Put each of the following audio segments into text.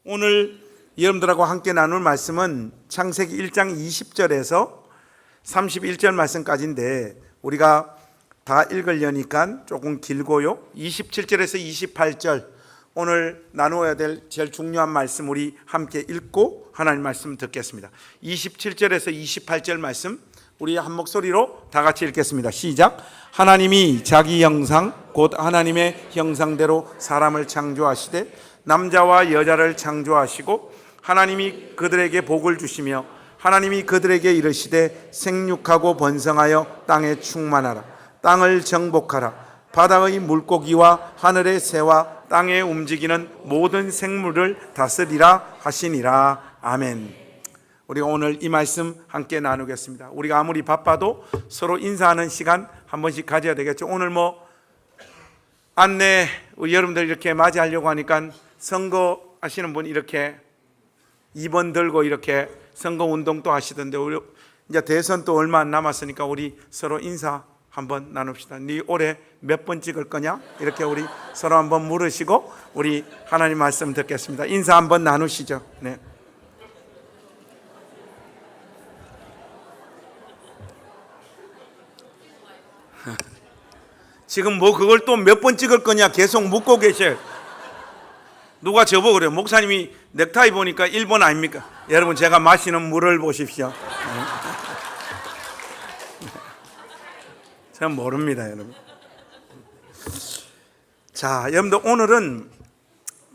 오늘 여러분들하고 함께 나눌 말씀은 창세기 1장 20절에서 31절 말씀까지인데 우리가 다 읽으려니까 조금 길고요. 27절에서 28절 오늘 나누어야 될 제일 중요한 말씀 우리 함께 읽고 하나님 말씀 듣겠습니다. 27절에서 28절 말씀 우리 한 목소리로 다 같이 읽겠습니다. 시작. 하나님이 자기 형상 곧 하나님의 형상대로 사람을 창조하시되 남자와 여자를 창조하시고 하나님이 그들에게 복을 주시며 하나님이 그들에게 이르시되 생육하고 번성하여 땅에 충만하라. 땅을 정복하라. 바다의 물고기와 하늘의 새와 땅에 움직이는 모든 생물을 다스리라 하시니라. 아멘. 우리가 오늘 이 말씀 함께 나누겠습니다. 우리가 아무리 바빠도 서로 인사하는 시간 한 번씩 가져야 되겠죠. 오늘 안내 여러분들 이렇게 맞이하려고 하니까 선거 하시는 분 이렇게 2번 들고 이렇게 선거 운동도 하시던데 우리 이제 대선 또 얼마 안 남았으니까 우리 서로 인사 한번 나눕시다. 네 올해 몇 번 찍을 거냐? 이렇게 우리 서로 한번 물으시고 우리 하나님 말씀 듣겠습니다. 인사 한번 나누시죠. 네. 지금 그걸 또 몇 번 찍을 거냐 계속 묻고 계셔요. 누가 저보고 그래요. 목사님이 넥타이 보니까 1번 아닙니까? 여러분 제가 마시는 물을 보십시오. 저는 모릅니다, 여러분. 자, 여러분들 오늘은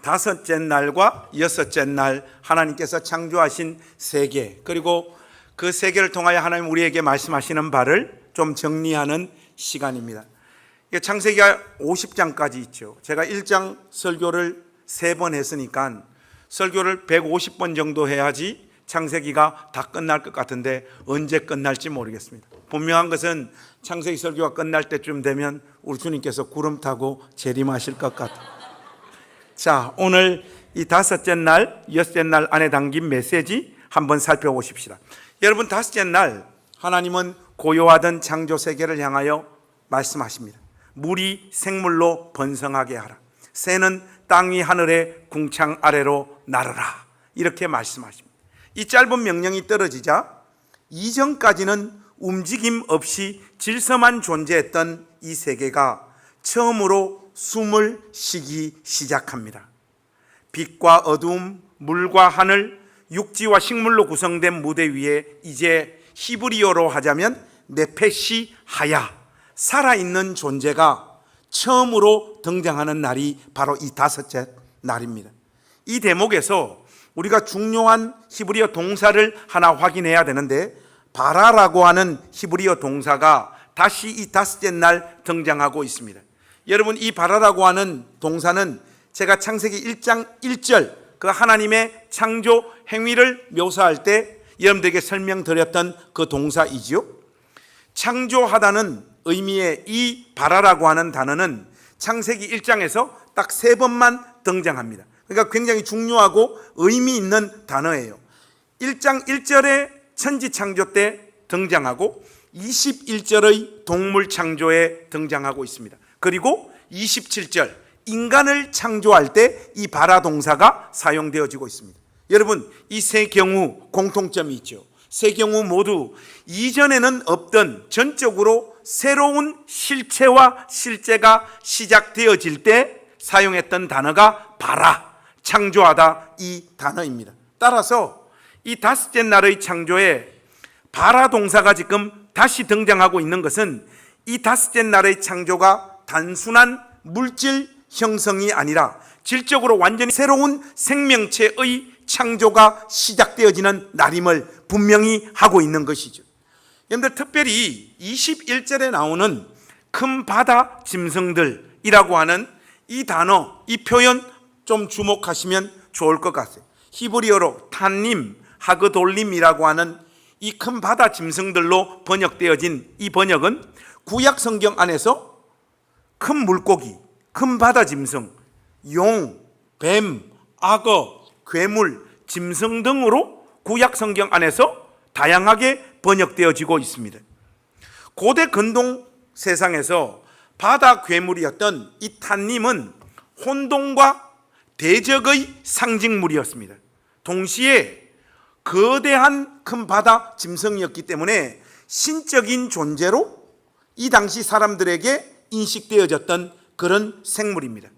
다섯째 날과 여섯째 날 하나님께서 창조하신 세계 그리고 그 세계를 통하여 하나님 우리에게 말씀하시는 바를 좀 정리하는 시간입니다. 창세기가 50장까지 있죠. 제가 1장 설교를 3번 했으니까 설교를 150번 정도 해야지 창세기가 다 끝날 것 같은데 언제 끝날지 모르겠습니다. 분명한 것은 창세기 설교가 끝날 때쯤 되면 우리 주님께서 구름 타고 재림하실 것 같아요. 자, 오늘 이 다섯째 날, 여섯째 날 안에 담긴 메시지 한번 살펴보십시다. 여러분, 다섯째 날 하나님은 고요하던 창조 세계를 향하여 말씀하십니다. 물이 생물로 번성하게 하라. 새는 땅 위 하늘의 궁창 아래로 나르라. 이렇게 말씀하십니다. 이 짧은 명령이 떨어지자 이전까지는 움직임 없이 질서만 존재했던 이 세계가 처음으로 숨을 쉬기 시작합니다. 빛과 어두움, 물과 하늘, 육지와 식물로 구성된 무대 위에 이제 히브리어로 하자면 네페시 하야, 살아있는 존재가 처음으로 등장하는 날이 바로 이 다섯째 날입니다. 이 대목에서 우리가 중요한 히브리어 동사를 하나 확인해야 되는데 바라라고 하는 히브리어 동사가 다시 이 다섯째 날 등장하고 있습니다. 여러분, 이 바라라고 하는 동사는 제가 창세기 1장 1절 그 하나님의 창조 행위를 묘사할 때 여러분들에게 설명드렸던 그 동사이지요. 창조하다는 의미의 이 바라라고 하는 단어는 창세기 1장에서 딱 3번만 등장합니다. 그러니까 굉장히 중요하고 의미 있는 단어예요. 1장 1절에 천지 창조 때 등장하고 21절의 동물 창조에 등장하고 있습니다. 그리고 27절 인간을 창조할 때 이 바라 동사가 사용되어지고 있습니다. 여러분, 이 세 경우 공통점이 있죠. 세 경우 모두 이전에는 없던 전적으로 새로운 실체와 실제가 시작되어질 때 사용했던 단어가 바라, 창조하다 이 단어입니다. 따라서 이 다섯째 날의 창조에 바라 동사가 지금 다시 등장하고 있는 것은 이 다섯째 날의 창조가 단순한 물질 형성이 아니라 질적으로 완전히 새로운 생명체의 창조가 시작되어지는 날임을 분명히 하고 있는 것이죠. 여러분들, 특별히 21절에 나오는 큰 바다 짐승들이라고 하는 이 단어, 이 표현 좀 주목하시면 좋을 것 같아요. 히브리어로 탄님, 하그돌림이라고 하는 이 큰 바다 짐승들로 번역되어진 이 번역은 구약 성경 안에서 큰 물고기, 큰 바다 짐승, 용, 뱀, 악어, 괴물, 짐승 등으로 구약 성경 안에서 다양하게 번역되어지고 있습니다. 고대 근동 세상에서 바다 괴물이었던 이 탄님은 혼돈과 대적의 상징물이었습니다. 동시에 거대한 큰 바다 짐승이었기 때문에 신적인 존재로 이 당시 사람들에게 인식되어졌던 그런 생물입니다.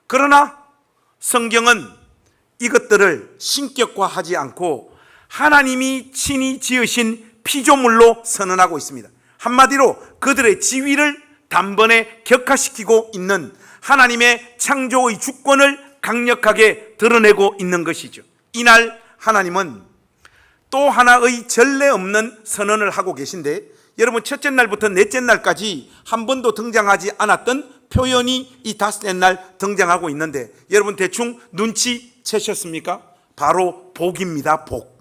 그러나 성경은 이것들을 신격화하지 않고 하나님이 친히 지으신 피조물로 선언하고 있습니다. 한마디로 그들의 지위를 단번에 격화시키고 있는 하나님의 창조의 주권을 강력하게 드러내고 있는 것이죠. 이날 하나님은 또 하나의 전례 없는 선언을 하고 계신데, 여러분 첫째 날부터 넷째 날까지 한 번도 등장하지 않았던 표현이 이 다섯째 날 등장하고 있는데, 여러분 대충 눈치채셨습니까? 바로 복입니다. 복.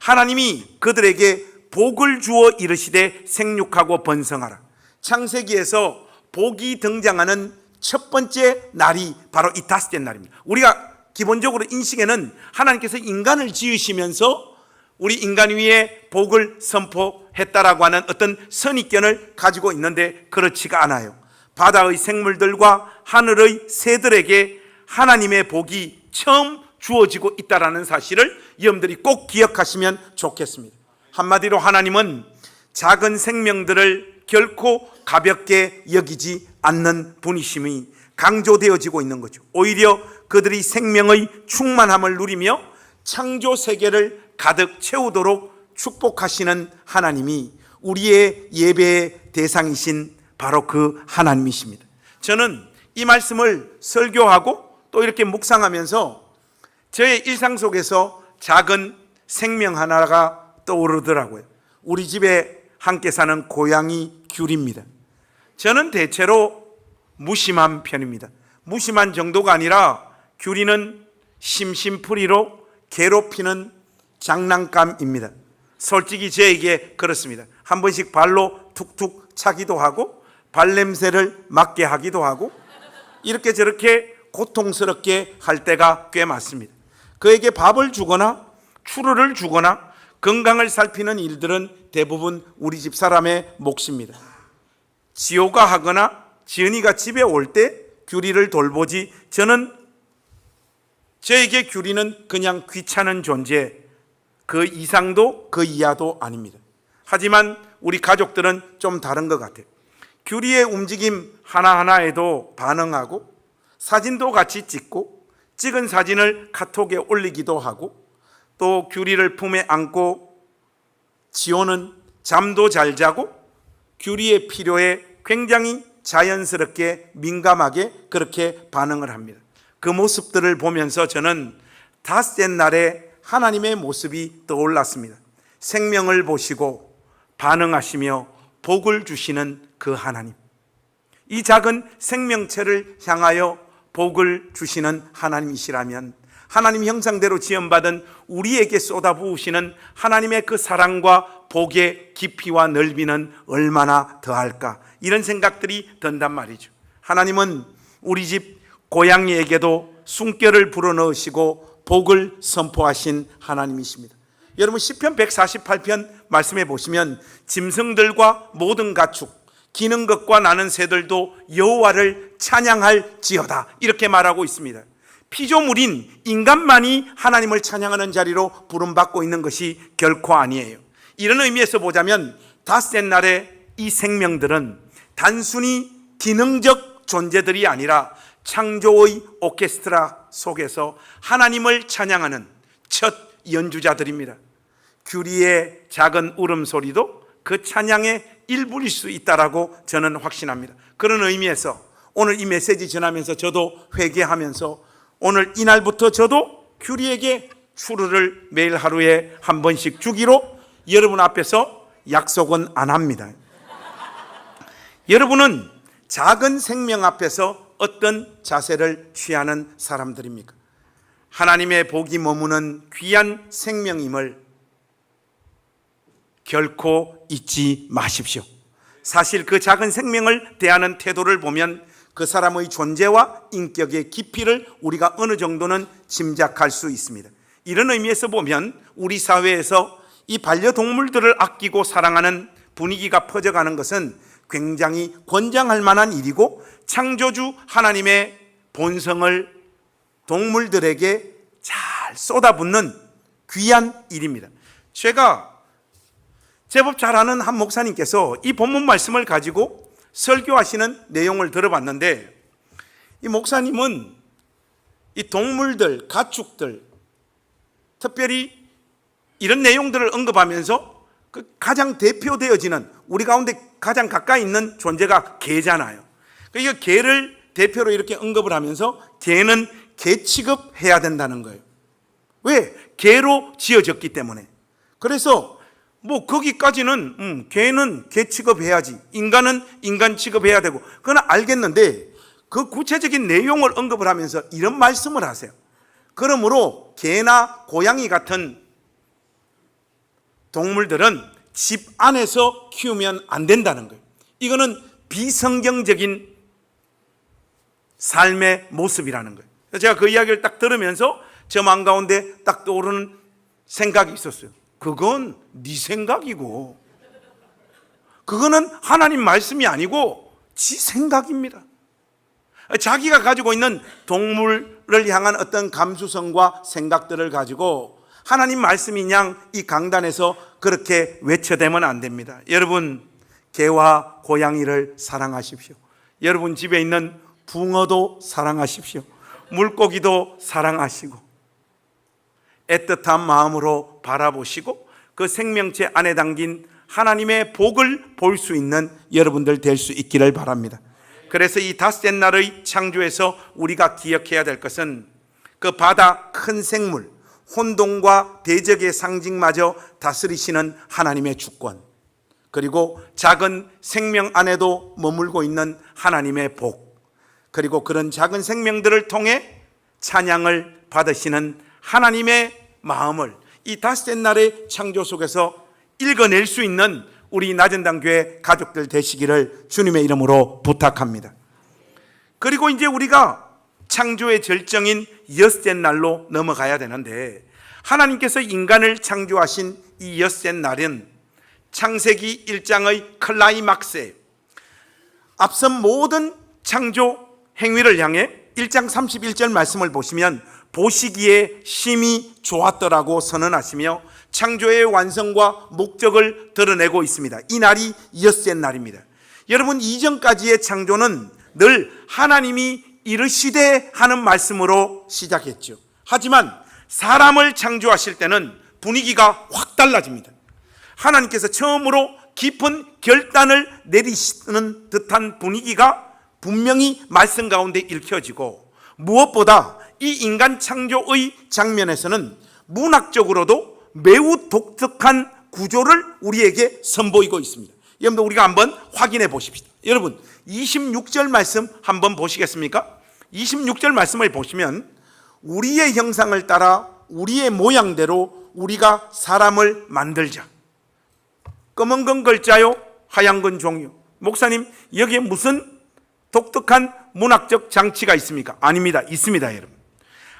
하나님이 그들에게 복을 주어 이르시되 생육하고 번성하라. 창세기에서 복이 등장하는 첫 번째 날이 바로 이 다섯째 날입니다. 우리가 기본적으로 인식에는 하나님께서 인간을 지으시면서 우리 인간 위에 복을 선포했다라고 하는 어떤 선입견을 가지고 있는데, 그렇지가 않아요. 바다의 생물들과 하늘의 새들에게 하나님의 복이 처음 주어지고 있다라는 사실을 여러분들이 꼭 기억하시면 좋겠습니다. 한마디로 하나님은 작은 생명들을 결코 가볍게 여기지 않는 분이심이 강조되어지고 있는 거죠. 오히려 그들이 생명의 충만함을 누리며 창조 세계를 가득 채우도록 축복하시는 하나님이 우리의 예배의 대상이신 바로 그 하나님이십니다. 저는 이 말씀을 설교하고 또 이렇게 묵상하면서 저의 일상 속에서 작은 생명 하나가 떠오르더라고요. 우리 집에 함께 사는 고양이 귤입니다. 저는 대체로 무심한 편입니다. 무심한 정도가 아니라 귤이는 심심풀이로 괴롭히는 장난감입니다. 솔직히 저에게 그렇습니다. 한 번씩 발로 툭툭 차기도 하고 발냄새를 맡게 하기도 하고 이렇게 저렇게 고통스럽게 할 때가 꽤 많습니다. 그에게 밥을 주거나 추루를 주거나 건강을 살피는 일들은 대부분 우리 집 사람의 몫입니다. 지호가 하거나 지은이가 집에 올 때 규리를 돌보지, 저에게 규리는 그냥 귀찮은 존재, 그 이상도 그 이하도 아닙니다. 하지만 우리 가족들은 좀 다른 것 같아요. 규리의 움직임 하나하나에도 반응하고 사진도 같이 찍고 찍은 사진을 카톡에 올리기도 하고, 또 규리를 품에 안고 지호는 잠도 잘 자고 규리의 필요에 굉장히 자연스럽게 민감하게 그렇게 반응을 합니다. 그 모습들을 보면서 저는 다섯째 날에 하나님의 모습이 떠올랐습니다. 생명을 보시고 반응하시며 복을 주시는 그 하나님, 이 작은 생명체를 향하여 복을 주시는 하나님이시라면 하나님 형상대로 지음받은 우리에게 쏟아부으시는 하나님의 그 사랑과 복의 깊이와 넓이는 얼마나 더할까, 이런 생각들이 든단 말이죠. 하나님은 우리 집 고양이에게도 숨결을 불어넣으시고 복을 선포하신 하나님이십니다. 여러분 시편 148편 말씀해 보시면 짐승들과 모든 가축 기는 것과 나는 새들도 여호와를 찬양할지어다, 이렇게 말하고 있습니다. 피조물인 인간만이 하나님을 찬양하는 자리로 부름받고 있는 것이 결코 아니에요. 이런 의미에서 보자면 다섯째 날에 이 생명들은 단순히 기능적 존재들이 아니라 창조의 오케스트라 속에서 하나님을 찬양하는 첫 연주자들입니다. 규리의 작은 울음소리도 그 찬양의 일부일 수 있다라고 저는 확신합니다. 그런 의미에서 오늘 이 메시지 전하면서 저도 회개하면서 오늘 이날부터 저도 규리에게 추루를 매일 하루에 한 번씩 주기로 여러분 앞에서 약속은 안 합니다. 여러분은 작은 생명 앞에서 어떤 자세를 취하는 사람들입니까? 하나님의 복이 머무는 귀한 생명임을 결코 잊지 마십시오. 사실 그 작은 생명을 대하는 태도를 보면 그 사람의 존재와 인격의 깊이를 우리가 어느 정도는 짐작할 수 있습니다. 이런 의미에서 보면 우리 사회에서 이 반려동물들을 아끼고 사랑하는 분위기가 퍼져가는 것은 굉장히 권장할 만한 일이고 창조주 하나님의 본성을 동물들에게 잘 쏟아붓는 귀한 일입니다. 제가 제법 잘 아는 한 목사님께서 이 본문 말씀을 가지고 설교하시는 내용을 들어봤는데, 이 목사님은 이 동물들, 가축들, 특별히 이런 내용들을 언급하면서 그 가장 대표되어지는, 우리 가운데 가장 가까이 있는 존재가 개잖아요. 그러니까 개를 대표로 이렇게 언급을 하면서 개는 개 취급해야 된다는 거예요. 왜? 개로 지어졌기 때문에. 그래서 뭐 거기까지는 개는 개 취급해야지, 인간은 인간 취급해야 되고, 그건 알겠는데 그 구체적인 내용을 언급을 하면서 이런 말씀을 하세요. 그러므로 개나 고양이 같은 동물들은 집 안에서 키우면 안 된다는 거예요. 이거는 비성경적인 삶의 모습이라는 거예요. 제가 그 이야기를 딱 들으면서 저 마음 가운데 딱 떠오르는 생각이 있었어요. 그건 네 생각이고, 그거는 하나님 말씀이 아니고 지 생각입니다. 자기가 가지고 있는 동물을 향한 어떤 감수성과 생각들을 가지고 하나님 말씀인 양 이 강단에서 그렇게 외쳐대면 안 됩니다. 여러분, 개와 고양이를 사랑하십시오. 여러분 집에 있는 붕어도 사랑하십시오. 물고기도 사랑하시고 애틋한 마음으로 바라보시고 그 생명체 안에 담긴 하나님의 복을 볼 수 있는 여러분들 될 수 있기를 바랍니다. 그래서 이 닷새 날의 창조에서 우리가 기억해야 될 것은 그 바다 큰 생물, 혼돈과 대적의 상징마저 다스리시는 하나님의 주권, 그리고 작은 생명 안에도 머물고 있는 하나님의 복, 그리고 그런 작은 생명들을 통해 찬양을 받으시는 하나님의 마음을 이 닷새 날의 창조 속에서 읽어낼 수 있는 우리 나전당교회 가족들 되시기를 주님의 이름으로 부탁합니다. 그리고 이제 우리가 창조의 절정인 여섯째 날로 넘어가야 되는데, 하나님께서 인간을 창조하신 이 여섯째 날은 창세기 1장의 클라이막스에 앞선 모든 창조 행위를 향해 1장 31절 말씀을 보시면 보시기에 심히 좋았더라고 선언하시며 창조의 완성과 목적을 드러내고 있습니다. 이 날이 여섯째 날입니다. 여러분, 이전까지의 창조는 늘 하나님이 이르시되 하는 말씀으로 시작했죠. 하지만 사람을 창조하실 때는 분위기가 확 달라집니다. 하나님께서 처음으로 깊은 결단을 내리시는 듯한 분위기가 분명히 말씀 가운데 읽혀지고, 무엇보다 이 인간 창조의 장면에서는 문학적으로도 매우 독특한 구조를 우리에게 선보이고 있습니다. 여러분들, 우리가 한번 확인해 보십시다. 여러분, 26절 말씀 한번 보시겠습니까? 26절 말씀을 보시면 우리의 형상을 따라 우리의 모양대로 우리가 사람을 만들자. 검은 건 글자요, 하얀 건 종이요. 목사님, 여기에 무슨 독특한 문학적 장치가 있습니까? 아닙니다. 있습니다, 여러분.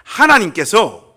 하나님께서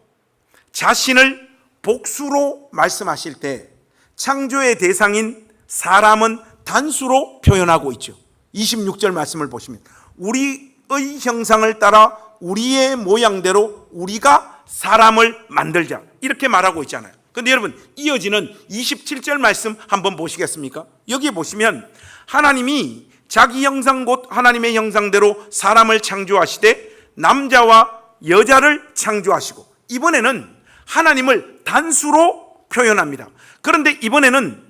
자신을 복수로 말씀하실 때 창조의 대상인 사람은 단수로 표현하고 있죠. 26절 말씀을 보시면 우리의 형상을 따라 우리의 모양대로 우리가 사람을 만들자, 이렇게 말하고 있잖아요. 그런데 여러분, 이어지는 27절 말씀 한번 보시겠습니까? 여기에 보시면 하나님이 자기 형상 곧 하나님의 형상대로 사람을 창조하시되 남자와 여자를 창조하시고, 이번에는 하나님을 단수로 표현합니다. 그런데 이번에는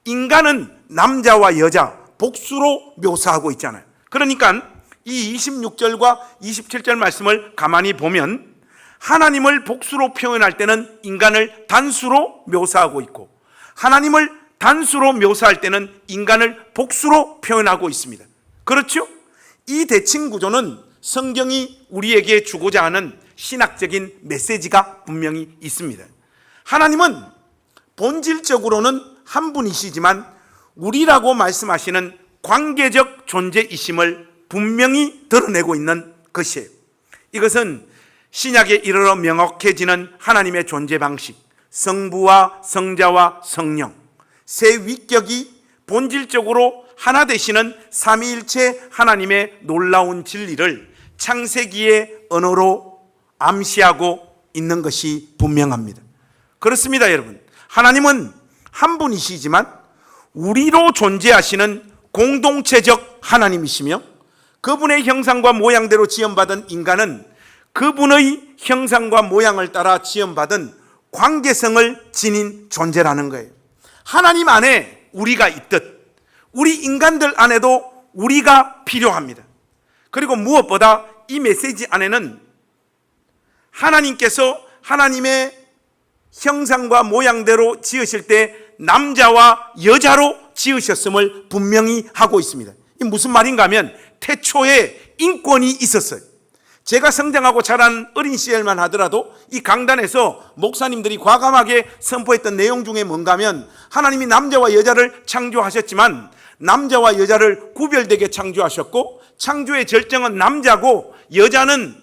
인간은 남자와 여자 복수로 묘사하고 있잖아요. 그러니까 이 26절과 27절 말씀을 가만히 보면 하나님을 복수로 표현할 때는 인간을 단수로 묘사하고 있고, 하나님을 단수로 묘사할 때는 인간을 복수로 표현하고 있습니다. 그렇죠? 이 대칭 구조는 성경이 우리에게 주고자 하는 신학적인 메시지가 분명히 있습니다. 하나님은 본질적으로는 한 분이시지만 우리라고 말씀하시는 관계적 존재이심을 분명히 드러내고 있는 것이에요. 이것은 신약에 이르러 명확해지는 하나님의 존재 방식, 성부와 성자와 성령, 세 위격이 본질적으로 하나 되시는 삼위일체 하나님의 놀라운 진리를 창세기의 언어로 암시하고 있는 것이 분명합니다. 그렇습니다, 여러분. 하나님은 한 분이시지만 우리로 존재하시는 공동체적 하나님이시며 그분의 형상과 모양대로 지음받은 인간은 그분의 형상과 모양을 따라 지음받은 관계성을 지닌 존재라는 거예요. 하나님 안에 우리가 있듯 우리 인간들 안에도 우리가 필요합니다. 그리고 무엇보다 이 메시지 안에는 하나님께서 하나님의 형상과 모양대로 지으실 때 남자와 여자로 지으셨음을 분명히 하고 있습니다. 이게 무슨 말인가 하면 태초에 인권이 있었어요. 제가 성장하고 자란 어린 시절만 하더라도 이 강단에서 목사님들이 과감하게 선포했던 내용 중에 뭔가 하면 하나님이 남자와 여자를 창조하셨지만 남자와 여자를 구별되게 창조하셨고 창조의 절정은 남자고 여자는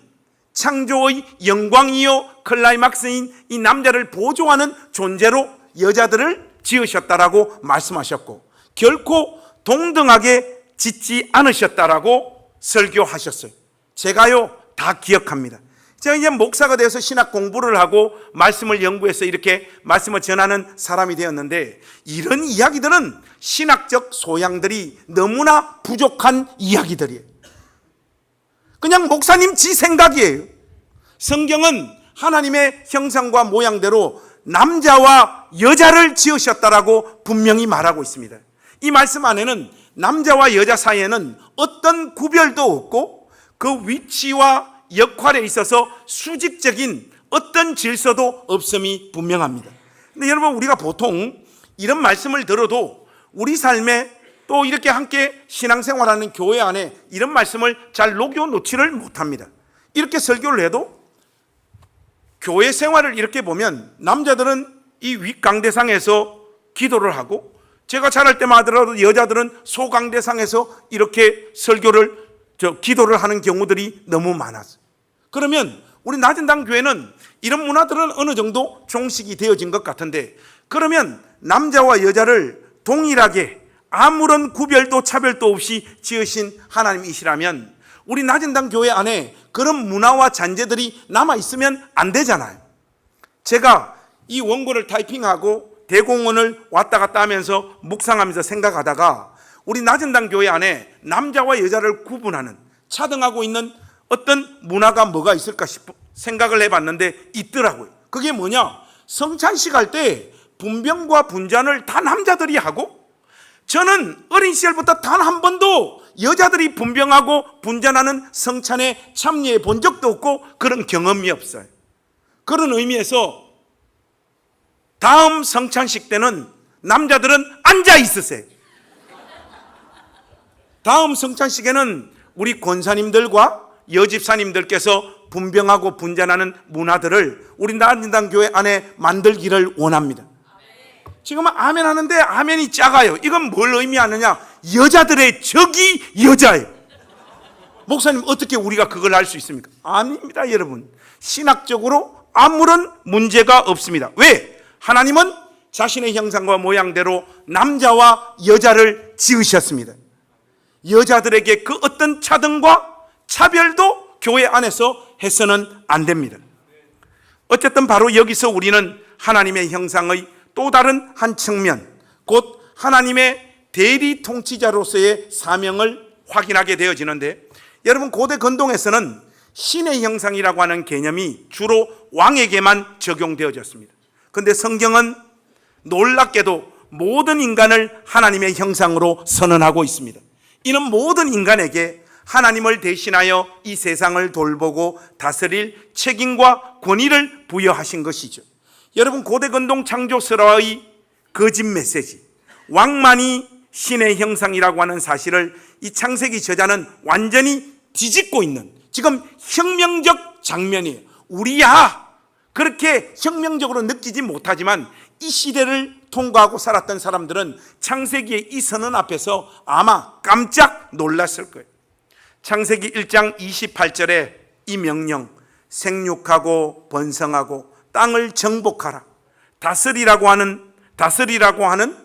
창조의 영광이요 클라이막스인 이 남자를 보조하는 존재로 여자들을 지으셨다라고 말씀하셨고 결코 동등하게 짓지 않으셨다라고 설교하셨어요. 제가요 다 기억합니다. 제가 이제 목사가 되어서 신학 공부를 하고 말씀을 연구해서 이렇게 말씀을 전하는 사람이 되었는데 이런 이야기들은 신학적 소양들이 너무나 부족한 이야기들이에요. 그냥 목사님 지 생각이에요. 성경은 하나님의 형상과 모양대로 남자와 여자를 지으셨다라고 분명히 말하고 있습니다. 이 말씀 안에는 남자와 여자 사이에는 어떤 구별도 없고 그 위치와 역할에 있어서 수직적인 어떤 질서도 없음이 분명합니다. 근데 여러분 우리가 보통 이런 말씀을 들어도 우리 삶에 또 이렇게 함께 신앙생활하는 교회 안에 이런 말씀을 잘 녹여놓지를 못합니다. 이렇게 설교를 해도 교회 생활을 이렇게 보면 남자들은 이 윗강대상에서 기도를 하고 제가 자랄 때만 하더라도 여자들은 소강대상에서 이렇게 기도를 하는 경우들이 너무 많았어요. 그러면 우리 낮은 당 교회는 이런 문화들은 어느 정도 종식이 되어진 것 같은데 그러면 남자와 여자를 동일하게 아무런 구별도 차별도 없이 지으신 하나님이시라면 우리 낮은 당 교회 안에 그런 문화와 잔재들이 남아있으면 안 되잖아요. 제가 이 원고를 타이핑하고 대공원을 왔다 갔다 하면서 묵상하면서 생각하다가 우리 낮은 당 교회 안에 남자와 여자를 구분하는 차등하고 있는 어떤 문화가 뭐가 있을까 싶어 생각을 해봤는데 있더라고요. 그게 뭐냐? 성찬식 할 때 분병과 분잔을 다 남자들이 하고 저는 어린 시절부터 단 한 번도 여자들이 분병하고 분잔하는 성찬에 참여해 본 적도 없고 그런 경험이 없어요. 그런 의미에서 다음 성찬식 때는 남자들은 앉아 있으세요. 다음 성찬식에는 우리 권사님들과 여집사님들께서 분병하고 분잔하는 문화들을 우리 낮은당 교회 안에 만들기를 원합니다. 지금은 아멘 하는데 아멘이 작아요. 이건 뭘 의미하느냐? 여자들의 적이 여자예요. 목사님 어떻게 우리가 그걸 알 수 있습니까? 아닙니다, 여러분. 신학적으로 아무런 문제가 없습니다. 왜? 하나님은 자신의 형상과 모양대로 남자와 여자를 지으셨습니다. 여자들에게 그 어떤 차등과 차별도 교회 안에서 해서는 안 됩니다. 어쨌든 바로 여기서 우리는 하나님의 형상의 또 다른 한 측면, 곧 하나님의 대리 통치자로서의 사명을 확인하게 되어지는데 여러분 고대 근동에서는 신의 형상이라고 하는 개념이 주로 왕에게만 적용되어졌습니다. 그런데 성경은 놀랍게도 모든 인간을 하나님의 형상으로 선언하고 있습니다. 이는 모든 인간에게 하나님을 대신하여 이 세상을 돌보고 다스릴 책임과 권위를 부여하신 것이죠. 여러분 고대 근동 창조설화의 거짓 메시지, 왕만이 신의 형상이라고 하는 사실을 이 창세기 저자는 완전히 뒤집고 있는 지금 혁명적 장면이에요. 우리야 그렇게 혁명적으로 느끼지 못하지만 이 시대를 통과하고 살았던 사람들은 창세기의 이 선언 앞에서 아마 깜짝 놀랐을 거예요. 창세기 1장 28절에 이 명령, 생육하고 번성하고 땅을 정복하라, 다스리라고 하는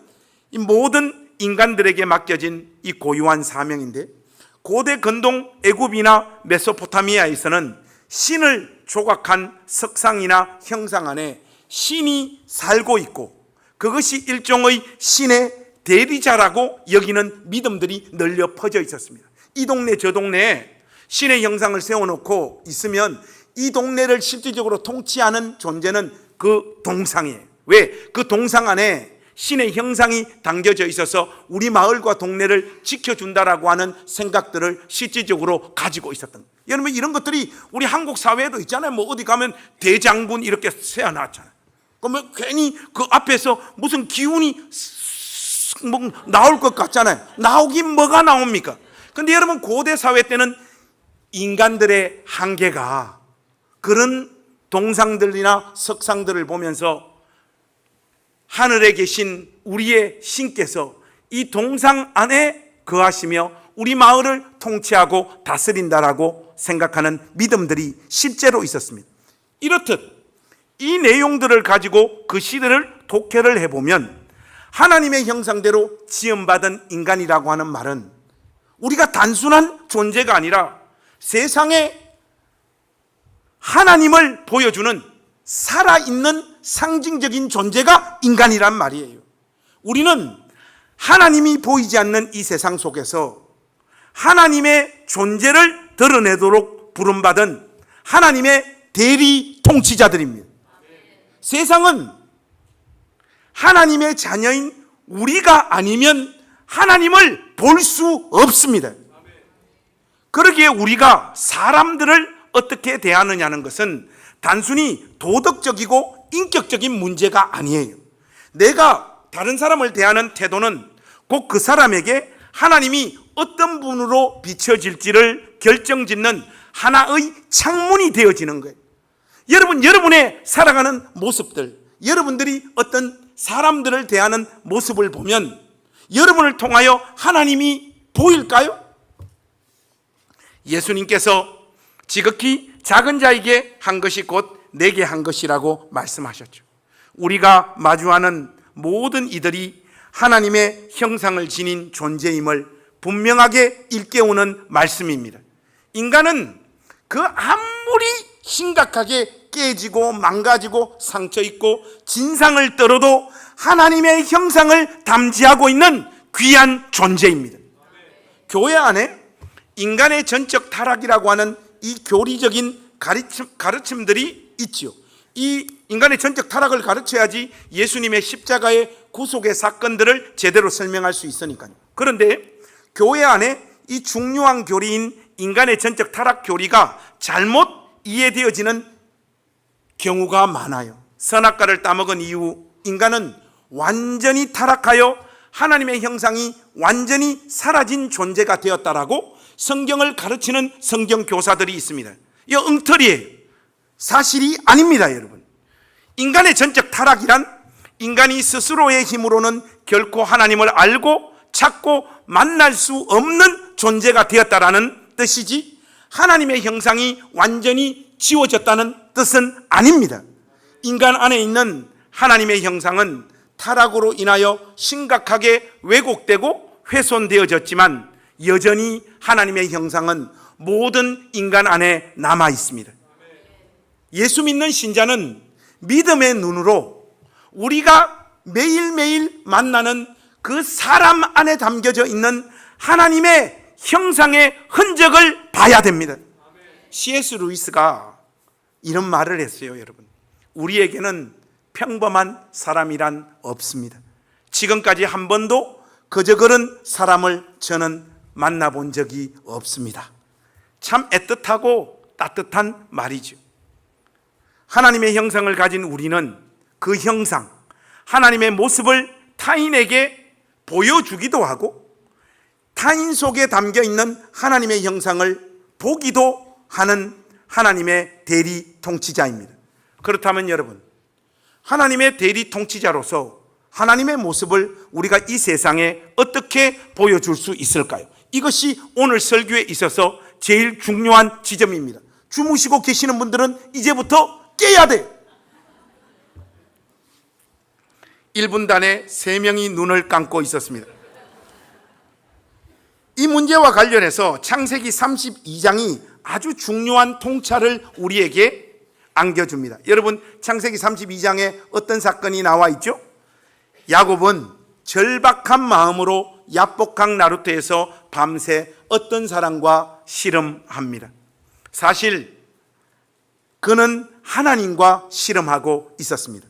이 모든 인간들에게 맡겨진 이 고유한 사명인데 고대 근동 애굽이나 메소포타미아에서는 신을 조각한 석상이나 형상 안에 신이 살고 있고 그것이 일종의 신의 대리자라고 여기는 믿음들이 널려 퍼져 있었습니다. 이 동네 저 동네에 신의 형상을 세워놓고 있으면 이 동네를 실질적으로 통치하는 존재는 그 동상이에요. 왜? 그 동상 안에 신의 형상이 담겨져 있어서 우리 마을과 동네를 지켜준다라고 하는 생각들을 실질적으로 가지고 있었던 거예요. 여러분, 이런 것들이 우리 한국 사회에도 있잖아요. 뭐 어디 가면 대장군 이렇게 세워놨잖아요. 그러면 괜히 그 앞에서 무슨 기운이 뭐 나올 것 같잖아요. 나오긴 뭐가 나옵니까? 근데 여러분, 고대 사회 때는 인간들의 한계가 그런 동상들이나 석상들을 보면서 하늘에 계신 우리의 신께서 이 동상 안에 거하시며 우리 마을을 통치하고 다스린다라고 생각하는 믿음들이 실제로 있었습니다. 이렇듯 이 내용들을 가지고 그 시대를 독해를 해보면 하나님의 형상대로 지음받은 인간이라고 하는 말은 우리가 단순한 존재가 아니라 세상에 하나님을 보여주는 살아있는 상징적인 존재가 인간이란 말이에요. 우리는 하나님이 보이지 않는 이 세상 속에서 하나님의 존재를 드러내도록 부름받은 하나님의 대리 통치자들입니다. 세상은 하나님의 자녀인 우리가 아니면 하나님을 볼 수 없습니다. 그러기에 우리가 사람들을 어떻게 대하느냐는 것은 단순히 도덕적이고 인격적인 문제가 아니에요. 내가 다른 사람을 대하는 태도는 곧 그 사람에게 하나님이 어떤 분으로 비춰질지를 결정짓는 하나의 창문이 되어지는 거예요. 여러분, 여러분의 살아가는 모습들, 여러분들이 어떤 사람들을 대하는 모습을 보면 여러분을 통하여 하나님이 보일까요? 예수님께서 지극히 작은 자에게 한 것이 곧 내게 한 것이라고 말씀하셨죠. 우리가 마주하는 모든 이들이 하나님의 형상을 지닌 존재임을 분명하게 일깨우는 말씀입니다. 인간은 그 아무리 심각하게 깨지고 망가지고 상처 있고 진상을 떨어도 하나님의 형상을 담지하고 있는 귀한 존재입니다. 교회 안에 인간의 전적 타락이라고 하는 이 교리적인 가르침들이 있죠. 이 인간의 전적 타락을 가르쳐야지 예수님의 십자가의 구속의 사건들을 제대로 설명할 수 있으니까요. 그런데 교회 안에 이 중요한 교리인 인간의 전적 타락 교리가 잘못 이해되어지는 경우가 많아요. 선악과를 따먹은 이후 인간은 완전히 타락하여 하나님의 형상이 완전히 사라진 존재가 되었다라고 성경을 가르치는 성경 교사들이 있습니다. 이거 엉터리예요. 사실이 아닙니다, 여러분. 인간의 전적 타락이란 인간이 스스로의 힘으로는 결코 하나님을 알고 찾고 만날 수 없는 존재가 되었다라는 뜻이지 하나님의 형상이 완전히 지워졌다는 뜻은 아닙니다. 인간 안에 있는 하나님의 형상은 타락으로 인하여 심각하게 왜곡되고 훼손되어졌지만 여전히 하나님의 형상은 모든 인간 안에 남아 있습니다. 예수 믿는 신자는 믿음의 눈으로 우리가 매일매일 만나는 그 사람 안에 담겨져 있는 하나님의 형상의 흔적을 봐야 됩니다. C.S. 루이스가 이런 말을 했어요, 여러분. 우리에게는 평범한 사람이란 없습니다. 지금까지 한 번도 그저 그런 사람을 저는 만나본 적이 없습니다. 참 애틋하고 따뜻한 말이죠. 하나님의 형상을 가진 우리는 그 형상, 하나님의 모습을 타인에게 보여주기도 하고 타인 속에 담겨있는 하나님의 형상을 보기도 하는 하나님의 대리 통치자입니다. 그렇다면 여러분, 하나님의 대리 통치자로서 하나님의 모습을 우리가 이 세상에 어떻게 보여줄 수 있을까요? 이것이 오늘 설교에 있어서 제일 중요한 지점입니다. 주무시고 계시는 분들은 이제부터 깨야 돼요. 1분단에 3명이 눈을 감고 있었습니다. 이 문제와 관련해서 창세기 32장이 아주 중요한 통찰을 우리에게 안겨줍니다. 여러분, 창세기 32장에 어떤 사건이 나와 있죠? 야곱은 절박한 마음으로 야복강 나루터에서 밤새 어떤 사람과 씨름합니다. 사실 그는 하나님과 씨름하고 있었습니다.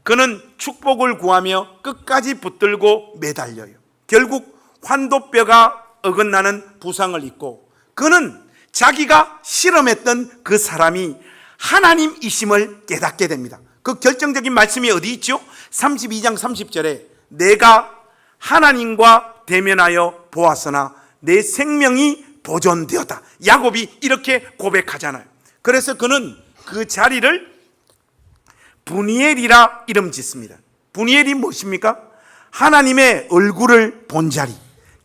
그는 축복을 구하며 끝까지 붙들고 매달려요. 결국 환도뼈가 어긋나는 부상을 입고 그는 자기가 씨름했던 그 사람이 하나님이심을 깨닫게 됩니다. 그 결정적인 말씀이 어디 있죠? 32장 30절에 내가 하나님과 대면하여 보았으나 내 생명이 보존되었다. 야곱이 이렇게 고백하잖아요. 그래서 그는 그 자리를 브니엘이라 이름 짓습니다. 브니엘이 무엇입니까? 하나님의 얼굴을 본 자리,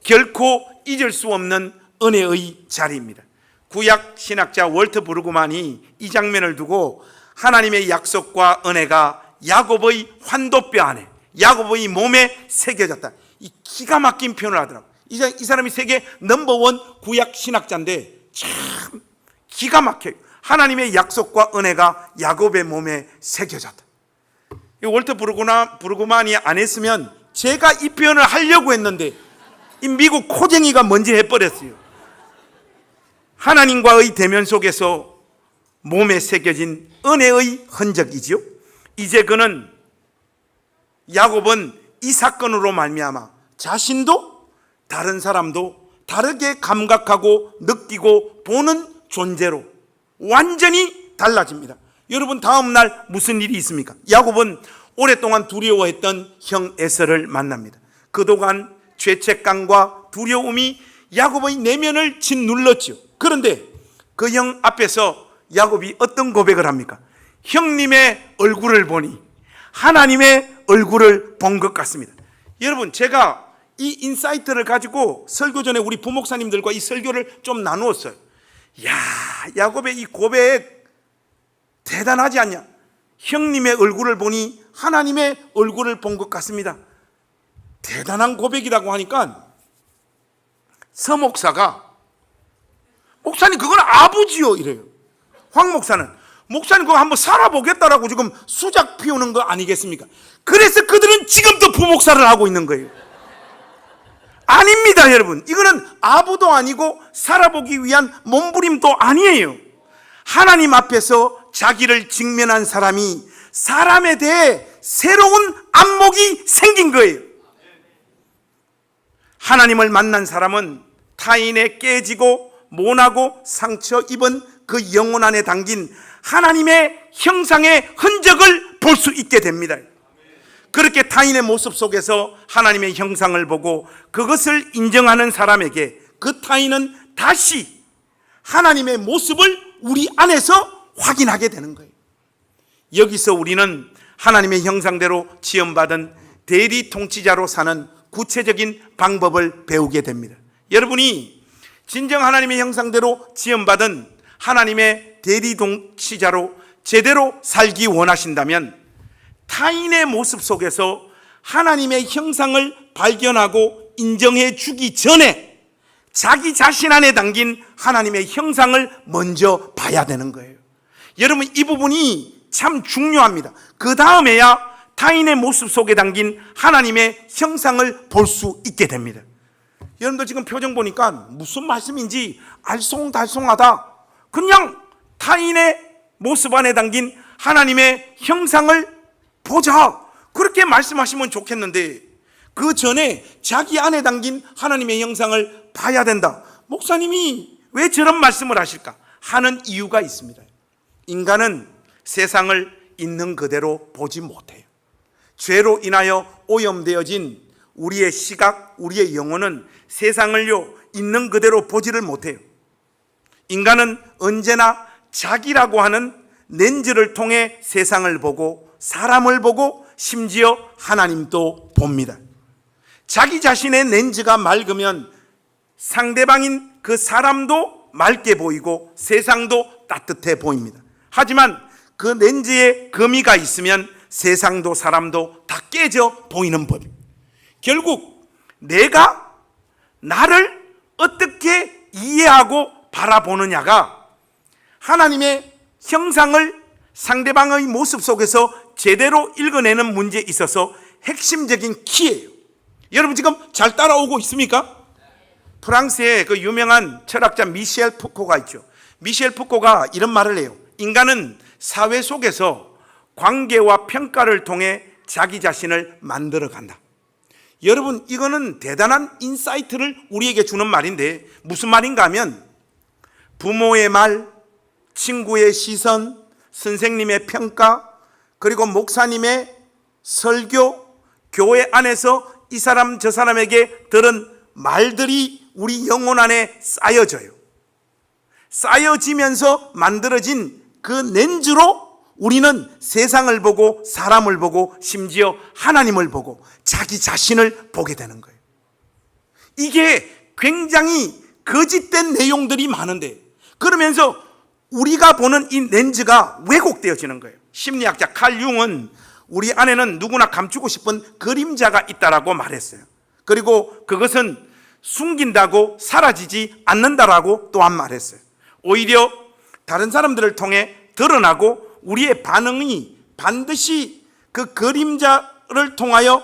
결코 잊을 수 없는 은혜의 자리입니다. 구약 신학자 월트 브루그만이 이 장면을 두고 하나님의 약속과 은혜가 야곱의 환도뼈 안에, 야곱의 몸에 새겨졌다, 이 기가 막힌 표현을 하더라고요. 이 사람이 세계 넘버원 구약 신학자인데 참 기가 막혀요. 하나님의 약속과 은혜가 야곱의 몸에 새겨졌다. 월트 브루그만이 안 했으면 제가 이 표현을 하려고 했는데 이 미국 코쟁이가 먼저 해버렸어요. 하나님과의 대면 속에서 몸에 새겨진 은혜의 흔적이지요. 이제 야곱은 이 사건으로 말미암아 자신도 다른 사람도 다르게 감각하고 느끼고 보는 존재로 완전히 달라집니다. 여러분, 다음 날 무슨 일이 있습니까? 야곱은 오랫동안 두려워했던 형 에서를 만납니다. 그동안 죄책감과 두려움이 야곱의 내면을 짓눌렀죠. 그런데 그 형 앞에서 야곱이 어떤 고백을 합니까? 형님의 얼굴을 보니 하나님의 얼굴을 본 것 같습니다. 여러분, 제가 이 인사이트를 가지고 설교 전에 우리 부목사님들과 이 설교를 좀 나누었어요. 야, 야곱의 이 고백 대단하지 않냐? 형님의 얼굴을 보니 하나님의 얼굴을 본 것 같습니다. 대단한 고백이라고 하니까 서목사가 목사님 그건 아버지요 이래요. 황 목사는 목사님 그거 한번 살아보겠다라고 지금 수작 피우는 거 아니겠습니까? 그래서 그들은 지금도 부목사를 하고 있는 거예요. 아닙니다, 여러분. 이거는 아부도 아니고 살아보기 위한 몸부림도 아니에요. 하나님 앞에서 자기를 직면한 사람이 사람에 대해 새로운 안목이 생긴 거예요. 하나님을 만난 사람은 타인의 깨지고 모나고 상처 입은 그 영혼 안에 담긴 하나님의 형상의 흔적을 볼 수 있게 됩니다. 그렇게 타인의 모습 속에서 하나님의 형상을 보고 그것을 인정하는 사람에게 그 타인은 다시 하나님의 모습을 우리 안에서 확인하게 되는 거예요. 여기서 우리는 하나님의 형상대로 지음받은 대리 통치자로 사는 구체적인 방법을 배우게 됩니다. 여러분이 진정 하나님의 형상대로 지음받은 하나님의 대리 통치자로 제대로 살기 원하신다면 타인의 모습 속에서 하나님의 형상을 발견하고 인정해 주기 전에 자기 자신 안에 담긴 하나님의 형상을 먼저 봐야 되는 거예요. 여러분, 이 부분이 참 중요합니다. 그 다음에야 타인의 모습 속에 담긴 하나님의 형상을 볼 수 있게 됩니다. 여러분들 지금 표정 보니까 무슨 말씀인지 알쏭달쏭하다. 그냥 타인의 모습 안에 담긴 하나님의 형상을 보자, 그렇게 말씀하시면 좋겠는데 그 전에 자기 안에 담긴 하나님의 형상을 봐야 된다. 목사님이 왜 저런 말씀을 하실까? 하는 이유가 있습니다. 인간은 세상을 있는 그대로 보지 못해요. 죄로 인하여 오염되어진 우리의 시각, 우리의 영혼은 세상을요 있는 그대로 보지를 못해요. 인간은 언제나 자기라고 하는 렌즈를 통해 세상을 보고 사람을 보고 심지어 하나님도 봅니다. 자기 자신의 렌즈가 맑으면 상대방인 그 사람도 맑게 보이고 세상도 따뜻해 보입니다. 하지만 그 렌즈에 거미가 있으면 세상도 사람도 다 깨져 보이는 법입니다. 결국 내가 나를 어떻게 이해하고 바라보느냐가 하나님의 형상을 상대방의 모습 속에서 제대로 읽어내는 문제에 있어서 핵심적인 키예요. 여러분 지금 잘 따라오고 있습니까? 프랑스의 그 유명한 철학자 미셸 푸코가 있죠. 미셸 푸코가 이런 말을 해요. 인간은 사회 속에서 관계와 평가를 통해 자기 자신을 만들어 간다. 여러분 이거는 대단한 인사이트를 우리에게 주는 말인데 무슨 말인가 하면 부모의 말, 친구의 시선, 선생님의 평가, 그리고 목사님의 설교, 교회 안에서 이 사람 저 사람에게 들은 말들이 우리 영혼 안에 쌓여져요. 쌓여지면서 만들어진 그 렌즈로 우리는 세상을 보고 사람을 보고 심지어 하나님을 보고 자기 자신을 보게 되는 거예요. 이게 굉장히 거짓된 내용들이 많은데 그러면서 우리가 보는 이 렌즈가 왜곡되어지는 거예요. 심리학자 칼 융은 우리 안에는 누구나 감추고 싶은 그림자가 있다라고 말했어요. 그리고 그것은 숨긴다고 사라지지 않는다라고 또한 말했어요. 오히려 다른 사람들을 통해 드러나고 우리의 반응이 반드시 그 그림자를 통하여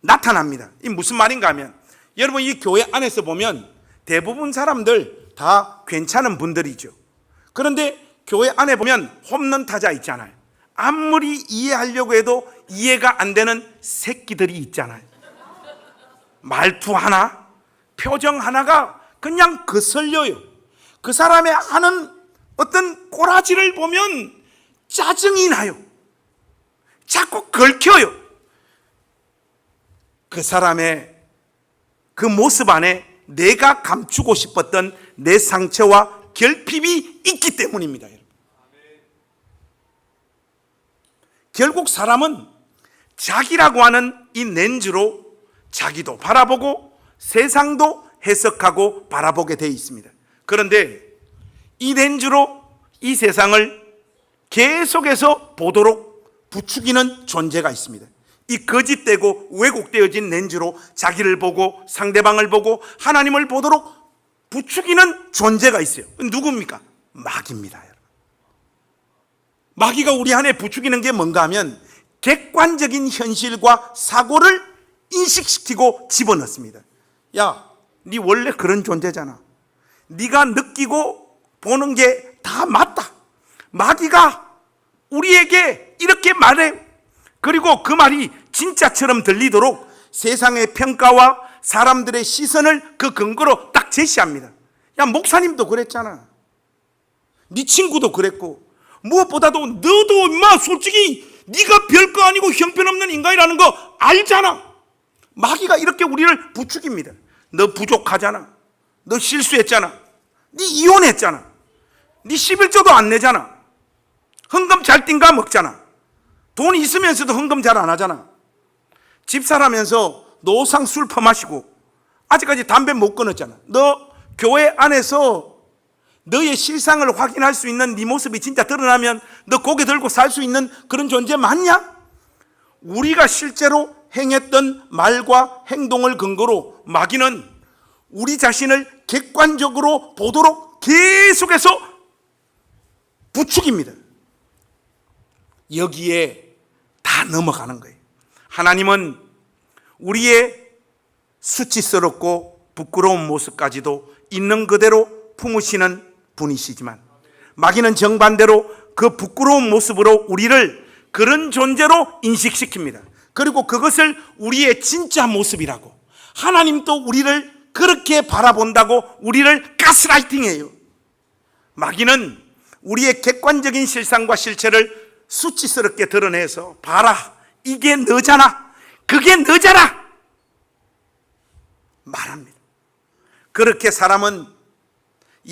나타납니다. 이 무슨 말인가 하면 여러분 이 교회 안에서 보면 대부분 사람들 다 괜찮은 분들이죠. 그런데 교회 안에 보면 홈런 타자 있잖아요. 아무리 이해하려고 해도 이해가 안 되는 새끼들이 있잖아요. 말투 하나, 표정 하나가 그냥 거슬려요. 그 사람의 하는 어떤 꼬라지를 보면 짜증이 나요. 자꾸 긁혀요. 그 사람의 그 모습 안에 내가 감추고 싶었던 내 상처와 결핍이 있기 때문입니다. 여러분. 결국 사람은 자기라고 하는 이 렌즈로 자기도 바라보고 세상도 해석하고 바라보게 되어 있습니다. 그런데 이 렌즈로 이 세상을 계속해서 보도록 부추기는 존재가 있습니다. 이 거짓되고 왜곡되어진 렌즈로 자기를 보고 상대방을 보고 하나님을 보도록 부추기는 존재가 있어요. 누굽니까? 마귀입니다. 마귀가 우리 안에 부추기는 게 뭔가 하면 객관적인 현실과 사고를 인식시키고 집어넣습니다. 야, 네 원래 그런 존재잖아. 네가 느끼고 보는 게 다 맞다. 마귀가 우리에게 이렇게 말해. 그리고 그 말이 진짜처럼 들리도록 세상의 평가와 사람들의 시선을 그 근거로 딱 제시합니다. 야, 목사님도 그랬잖아. 네 친구도 그랬고 무엇보다도 너도 임마 솔직히 네가 별거 아니고 형편없는 인간이라는 거 알잖아. 마귀가 이렇게 우리를 부추깁니다. 너 부족하잖아. 너 실수했잖아. 네 이혼했잖아. 네 11조도 안 내잖아. 헌금 잘 띵가 먹잖아. 돈이 있으면서도 헌금 잘 안 하잖아. 집사라면서 노상 술 퍼마시고 아직까지 담배 못 끊었잖아. 너 교회 안에서 너의 실상을 확인할 수 있는 네 모습이 진짜 드러나면 너 고개 들고 살 수 있는 그런 존재 맞냐? 우리가 실제로 행했던 말과 행동을 근거로 마귀는 우리 자신을 객관적으로 보도록 계속해서 부추깁니다. 여기에 다 넘어가는 거예요. 하나님은 우리의 수치스럽고 부끄러운 모습까지도 있는 그대로 품으시는 분이시지만 마귀는 정반대로 그 부끄러운 모습으로 우리를 그런 존재로 인식시킵니다. 그리고 그것을 우리의 진짜 모습이라고, 하나님도 우리를 그렇게 바라본다고 우리를 가스라이팅해요. 마귀는 우리의 객관적인 실상과 실체를 수치스럽게 드러내서 봐라, 이게 너잖아, 그게 너잖아 말합니다. 그렇게 사람은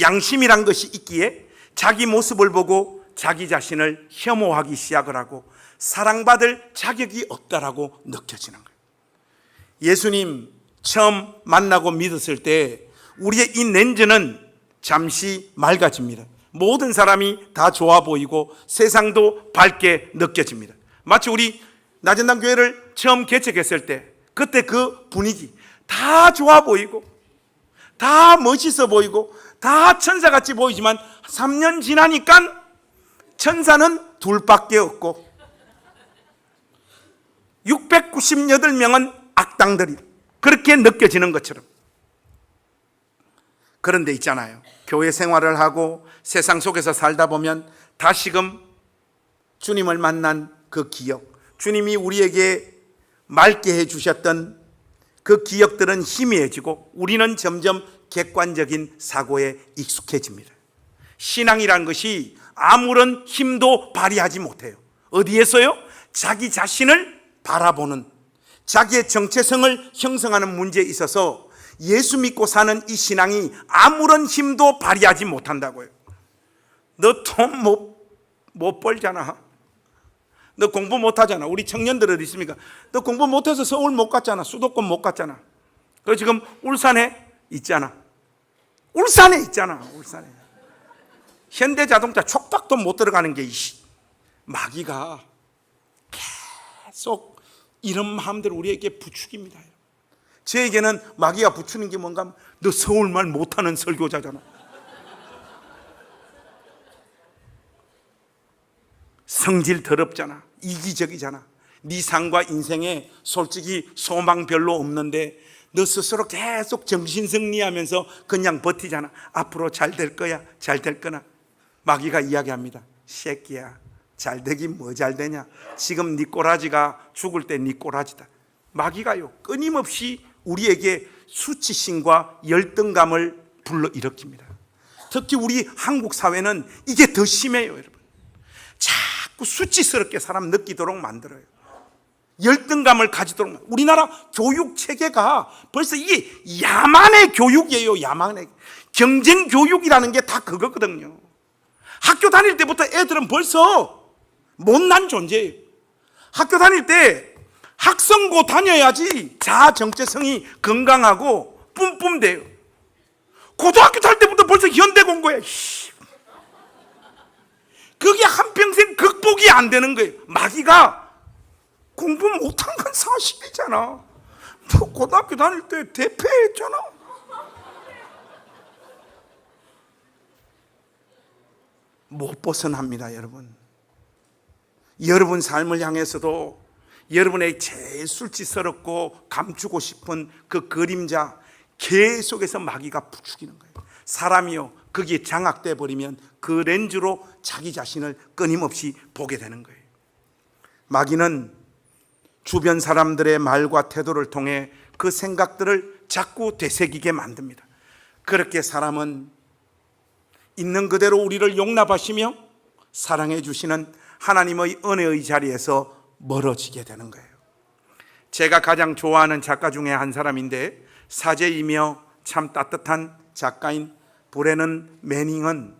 양심이란 것이 있기에 자기 모습을 보고 자기 자신을 혐오하기 시작을 하고 사랑받을 자격이 없다라고 느껴지는 거예요. 예수님 처음 만나고 믿었을 때 우리의 이 렌즈는 잠시 맑아집니다. 모든 사람이 다 좋아 보이고 세상도 밝게 느껴집니다. 마치 우리 나전당 교회를 처음 개척했을 때 그때 그 분위기 다 좋아 보이고 다 멋있어 보이고 다 천사같이 보이지만 3년 지나니까 천사는 둘밖에 없고 698명은 악당들이 그렇게 느껴지는 것처럼. 그런데 있잖아요, 교회 생활을 하고 세상 속에서 살다 보면 다시금 주님을 만난 그 기억, 주님이 우리에게 맑게 해주셨던 그 기억들은 희미해지고 우리는 점점 객관적인 사고에 익숙해집니다. 신앙이란 것이 아무런 힘도 발휘하지 못해요. 어디에서요? 자기 자신을 바라보는, 자기의 정체성을 형성하는 문제에 있어서 예수 믿고 사는 이 신앙이 아무런 힘도 발휘하지 못한다고요. 너 돈 못 벌잖아. 너 공부 못하잖아. 우리 청년들 어디 있습니까? 너 공부 못해서 서울 못 갔잖아. 수도권 못 갔잖아. 그 지금 울산에 있잖아. 울산에 있잖아. 울산에. 현대자동차 촉박도 못 들어가는 게 마귀가 계속 이런 마음대로 우리에게 부추깁니다. 저에게는 마귀가 부추는 게 뭔가 하면 너 서울말 못하는 설교자잖아. 성질 더럽잖아. 이기적이잖아. 네 삶과 인생에 솔직히 소망 별로 없는데 너 스스로 계속 정신승리하면서 그냥 버티잖아. 앞으로 잘 될 거야. 잘 될 거나. 마귀가 이야기합니다. 새끼야, 잘 되긴 뭐 잘 되냐. 지금 네 꼬라지가 죽을 때 네 꼬라지다. 마귀가요 끊임없이 우리에게 수치심과 열등감을 불러일으킵니다. 특히 우리 한국 사회는 이게 더 심해요. 여러분, 자꾸 수치스럽게 사람 느끼도록 만들어요. 열등감을 가지도록. 우리나라 교육 체계가 벌써 이게 야만의 교육이에요. 야만의 경쟁 교육이라는 게 다 그거거든요. 학교 다닐 때부터 애들은 벌써 못난 존재예요. 학교 다닐 때 학성고 다녀야지 자아 정체성이 건강하고 뿜뿜돼요. 고등학교 다닐 때부터 벌써 현대공고야. 그게 한평생 극복이 안 되는 거예요. 마귀가 공부 못한 건 사실이잖아. 너 고등학교 다닐 때 대패했잖아. 못 벗어납니다. 여러분, 여러분 삶을 향해서도 여러분의 제일 수치스럽고 감추고 싶은 그 그림자 계속해서 마귀가 부추기는 거예요. 사람이요 거기에 장악돼 버리면 그 렌즈로 자기 자신을 끊임없이 보게 되는 거예요. 마귀는 주변 사람들의 말과 태도를 통해 그 생각들을 자꾸 되새기게 만듭니다. 그렇게 사람은 있는 그대로 우리를 용납하시며 사랑해 주시는 하나님의 은혜의 자리에서 멀어지게 되는 거예요. 제가 가장 좋아하는 작가 중에 한 사람인데 사제이며 참 따뜻한 작가인 브레넌 매닝은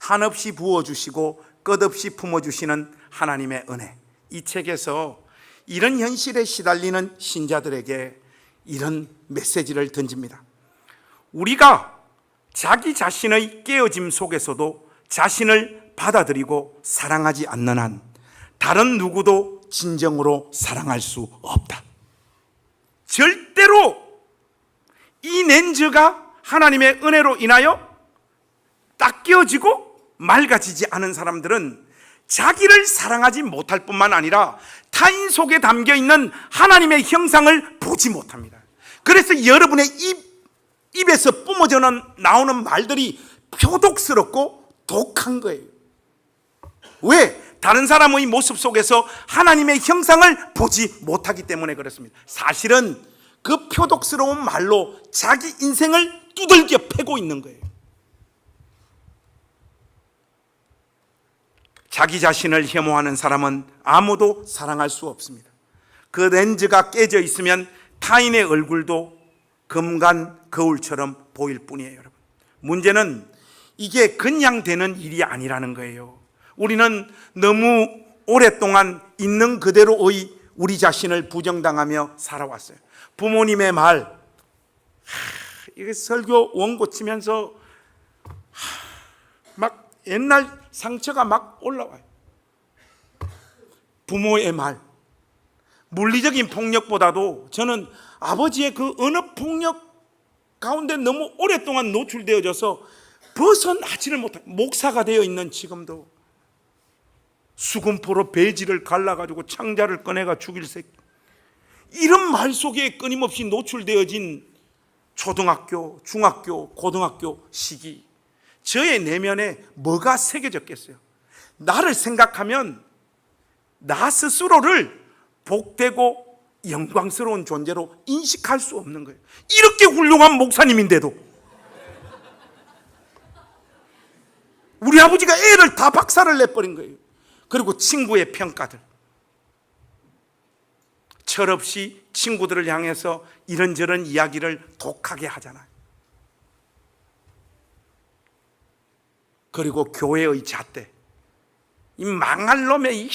한없이 부어주시고 끝없이 품어주시는 하나님의 은혜, 이 책에서 이런 현실에 시달리는 신자들에게 이런 메시지를 던집니다. 우리가 자기 자신의 깨어짐 속에서도 자신을 받아들이고 사랑하지 않는 한 다른 누구도 진정으로 사랑할 수 없다. 절대로 이 렌즈가 하나님의 은혜로 인하여 딱 끼어지고 맑아지지 않은 사람들은 자기를 사랑하지 못할 뿐만 아니라 타인 속에 담겨있는 하나님의 형상을 보지 못합니다. 그래서 여러분의 입에서 뿜어져 나오는 말들이 표독스럽고 독한 거예요. 왜? 다른 사람의 모습 속에서 하나님의 형상을 보지 못하기 때문에 그렇습니다. 사실은 그 표독스러운 말로 자기 인생을 두들겨 패고 있는 거예요. 자기 자신을 혐오하는 사람은 아무도 사랑할 수 없습니다. 그 렌즈가 깨져 있으면 타인의 얼굴도 금간 거울처럼 보일 뿐이에요. 여러분, 문제는 이게 그냥 되는 일이 아니라는 거예요. 우리는 너무 오랫동안 있는 그대로의 우리 자신을 부정당하며 살아왔어요. 부모님의 말, 이게 설교 원고 치면서 막 옛날 상처가 막 올라와요. 부모의 말, 물리적인 폭력보다도 저는 아버지의 그 언어 폭력 가운데 너무 오랫동안 노출되어져서 벗어나지를 못한, 목사가 되어 있는 지금도 수금포로 배지를 갈라가지고 창자를 꺼내가 죽일 새끼. 이런 말 속에 끊임없이 노출되어진 초등학교, 중학교, 고등학교 시기. 저의 내면에 뭐가 새겨졌겠어요? 나를 생각하면 나 스스로를 복되고 영광스러운 존재로 인식할 수 없는 거예요. 이렇게 훌륭한 목사님인데도 우리 아버지가 애를 다 박살을 내버린 거예요. 그리고 친구의 평가들, 철없이 친구들을 향해서 이런저런 이야기를 독하게 하잖아요. 그리고 교회의 잣대, 이 망할 놈의 이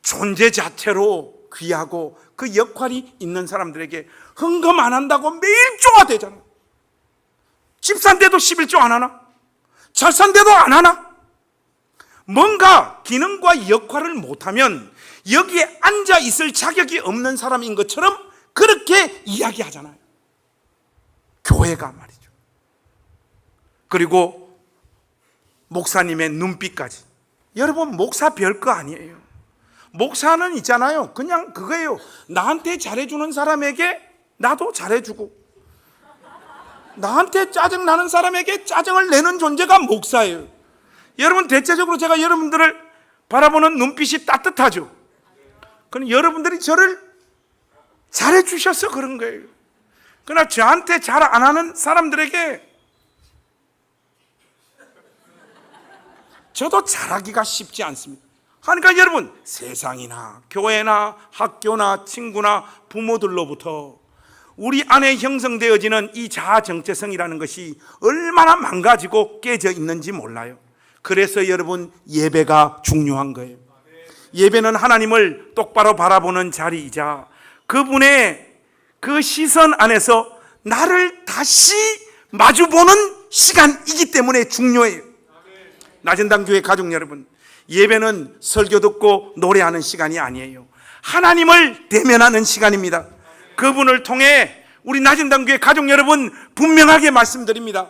존재 자체로 귀하고 그 역할이 있는 사람들에게 헌금 안 한다고 매일 쪼아대잖아요. 집 산데도 11조 안 하나? 잘 산데도 안 하나? 뭔가 기능과 역할을 못하면 여기에 앉아 있을 자격이 없는 사람인 것처럼 그렇게 이야기하잖아요. 교회가 말이죠. 그리고 목사님의 눈빛까지. 여러분, 목사 별거 아니에요. 목사는 있잖아요, 그냥 그거예요. 나한테 잘해주는 사람에게 나도 잘해주고, 나한테 짜증나는 사람에게 짜증을 내는 존재가 목사예요. 여러분, 대체적으로 제가 여러분들을 바라보는 눈빛이 따뜻하죠. 그럼 여러분들이 저를 잘해주셔서 그런 거예요. 그러나 저한테 잘 안 하는 사람들에게 저도 잘하기가 쉽지 않습니다. 그러니까 여러분, 세상이나 교회나 학교나 친구나 부모들로부터 우리 안에 형성되어지는 이 자아 정체성이라는 것이 얼마나 망가지고 깨져 있는지 몰라요. 그래서 여러분, 예배가 중요한 거예요. 예배는 하나님을 똑바로 바라보는 자리이자 그분의 그 시선 안에서 나를 다시 마주보는 시간이기 때문에 중요해요. 나전당교회 가족 여러분, 예배는 설교 듣고 노래하는 시간이 아니에요. 하나님을 대면하는 시간입니다. 그분을 통해 우리 나전당교회 가족 여러분, 분명하게 말씀드립니다.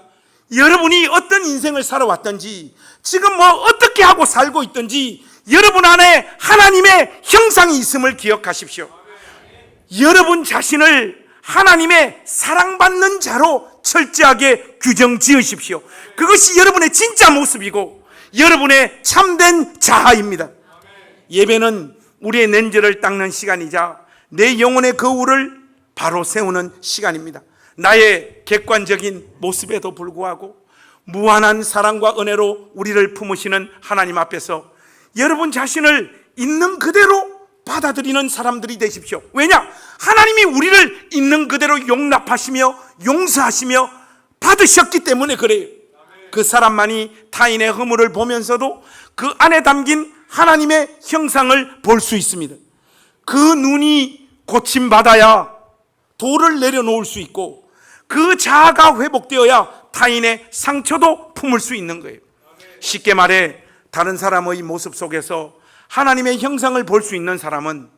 여러분이 어떤 인생을 살아왔든지, 지금 뭐 어떻게 하고 살고 있든지 여러분 안에 하나님의 형상이 있음을 기억하십시오. 여러분 자신을 하나님의 사랑받는 자로 철저하게 규정 지으십시오. 그것이 여러분의 진짜 모습이고 여러분의 참된 자아입니다. 예배는 우리의 nen저를 닦는 시간이자 내 영혼의 거울을 바로 세우는 시간입니다. 나의 객관적인 모습에도 불구하고 무한한 사랑과 은혜로 우리를 품으시는 하나님 앞에서 여러분 자신을 있는 그대로 받아들이는 사람들이 되십시오. 왜냐? 하나님이 우리를 있는 그대로 용납하시며 용서하시며 받으셨기 때문에 그래요. 그 사람만이 타인의 허물을 보면서도 그 안에 담긴 하나님의 형상을 볼 수 있습니다. 그 눈이 고침받아야 돌을 내려놓을 수 있고 그 자아가 회복되어야 타인의 상처도 품을 수 있는 거예요. 쉽게 말해 다른 사람의 모습 속에서 하나님의 형상을 볼 수 있는 사람은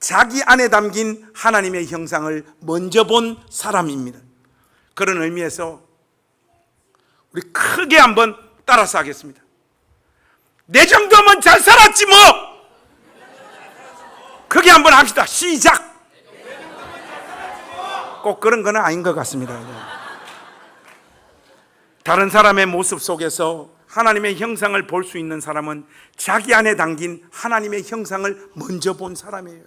자기 안에 담긴 하나님의 형상을 먼저 본 사람입니다. 그런 의미에서 우리 크게 한번 따라서 하겠습니다. 내 정도면 잘 살았지 뭐. 크게 한번 합시다. 시작. 꼭 그런 건 아닌 것 같습니다. 다른 사람의 모습 속에서 하나님의 형상을 볼 수 있는 사람은 자기 안에 담긴 하나님의 형상을 먼저 본 사람이에요.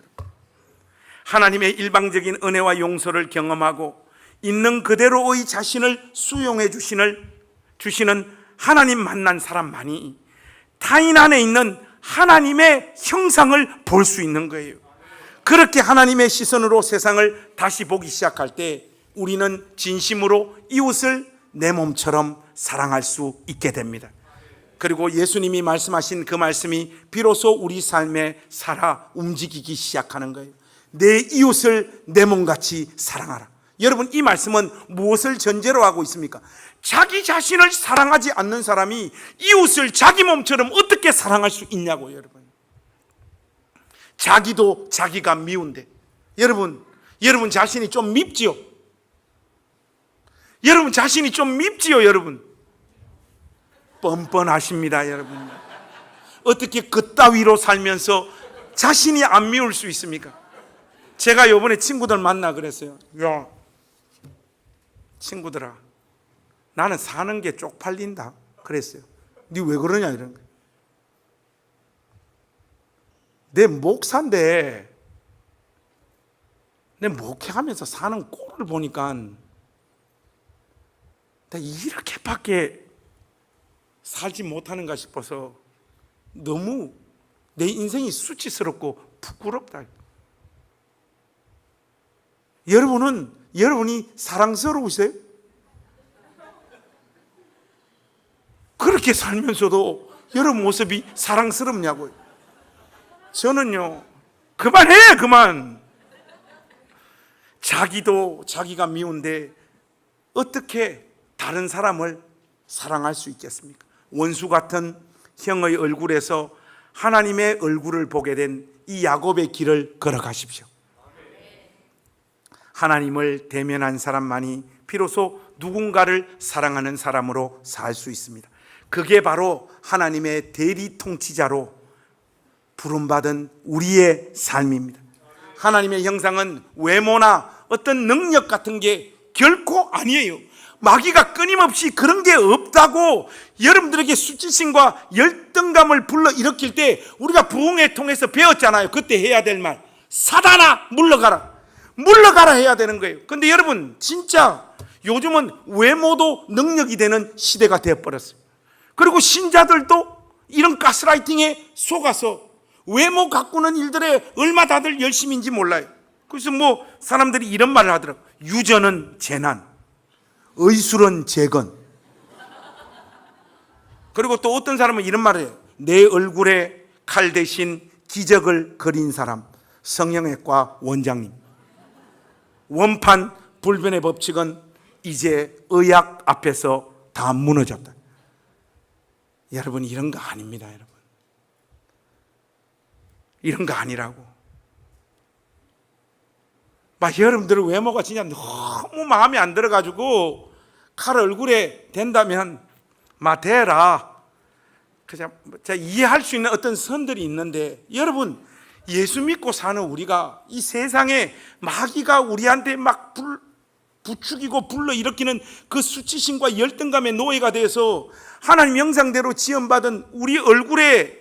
하나님의 일방적인 은혜와 용서를 경험하고 있는 그대로의 자신을 수용해 주시는 하나님 만난 사람만이 타인 안에 있는 하나님의 형상을 볼 수 있는 거예요. 그렇게 하나님의 시선으로 세상을 다시 보기 시작할 때 우리는 진심으로 이웃을 내 몸처럼 사랑할 수 있게 됩니다. 그리고 예수님이 말씀하신 그 말씀이 비로소 우리 삶에 살아 움직이기 시작하는 거예요. 내 이웃을 내 몸같이 사랑하라. 여러분, 이 말씀은 무엇을 전제로 하고 있습니까? 자기 자신을 사랑하지 않는 사람이 이웃을 자기 몸처럼 어떻게 사랑할 수 있냐고요. 여러분, 자기도 자기가 미운데 여러분 자신이 좀 밉지요? 여러분 자신이 좀 밉지요? 여러분, 뻔뻔하십니다, 여러분. 어떻게 그따위로 살면서 자신이 안 미울 수 있습니까? 제가 요번에 친구들 만나 그랬어요. 야, 친구들아, 나는 사는 게 쪽팔린다 그랬어요. 니 왜 그러냐 이런 거예요. 내 목사인데 내 목회하면서 사는 꼴을 보니까 나 이렇게밖에 살지 못하는가 싶어서 너무 내 인생이 수치스럽고 부끄럽다. 여러분이 사랑스러우세요? 그렇게 살면서도 여러분 모습이 사랑스럽냐고요. 저는요, 그만해, 그만. 자기도 자기가 미운데 어떻게 다른 사람을 사랑할 수 있겠습니까? 원수 같은 형의 얼굴에서 하나님의 얼굴을 보게 된 이 야곱의 길을 걸어가십시오. 하나님을 대면한 사람만이 비로소 누군가를 사랑하는 사람으로 살 수 있습니다. 그게 바로 하나님의 대리 통치자로 부름받은 우리의 삶입니다. 하나님의 형상은 외모나 어떤 능력 같은 게 결코 아니에요. 마귀가 끊임없이 그런 게 없다고 여러분들에게 수치심과 열등감을 불러일으킬 때 우리가 부흥회 통해서 배웠잖아요. 그때 해야 될 말, 사단아 물러가라, 물러가라 해야 되는 거예요. 근데 여러분, 진짜 요즘은 외모도 능력이 되는 시대가 되어버렸어요. 그리고 신자들도 이런 가스라이팅에 속아서 외모 가꾸는 일들에 얼마 다들 열심인지 몰라요. 그래서 사람들이 이런 말을 하더라고요. 유전은 재난, 의술은 재건. 그리고 또 어떤 사람은 이런 말을 해요. 내 얼굴에 칼 대신 기적을 그린 사람, 성형외과 원장님. 원판 불변의 법칙은 이제 의학 앞에서 다 무너졌다. 여러분, 이런 거 아닙니다, 여러분. 이런 거 아니라고. 여러분들 외모가 진짜 너무 마음에 안 들어가지고 칼 얼굴에 댄다면 대라. 그냥 이해할 수 있는 어떤 선들이 있는데, 여러분, 예수 믿고 사는 우리가 이 세상에 마귀가 우리한테 부추기고 불러일으키는 그 수치심과 열등감의 노예가 돼서 하나님 형상대로 지음받은 우리 얼굴에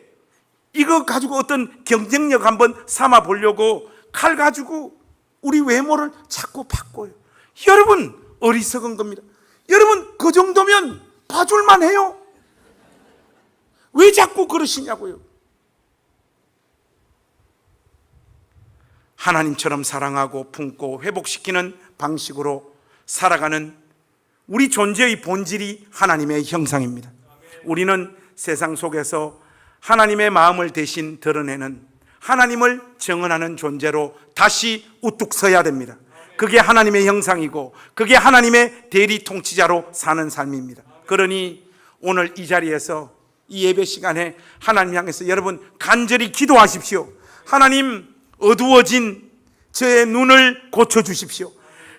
이거 가지고 어떤 경쟁력 한번 삼아 보려고 칼 가지고 우리 외모를 자꾸 바꿔요. 여러분, 어리석은 겁니다. 여러분, 그 정도면 봐줄만 해요. 왜 자꾸 그러시냐고요. 하나님처럼 사랑하고 품고 회복시키는 방식으로 살아가는 우리 존재의 본질이 하나님의 형상입니다. 우리는 세상 속에서 하나님의 마음을 대신 드러내는, 하나님을 증언하는 존재로 다시 우뚝 서야 됩니다. 그게 하나님의 형상이고 그게 하나님의 대리 통치자로 사는 삶입니다. 그러니 오늘 이 자리에서 이 예배 시간에 하나님 향해서 여러분 간절히 기도하십시오. 하나님, 어두워진 저의 눈을 고쳐주십시오.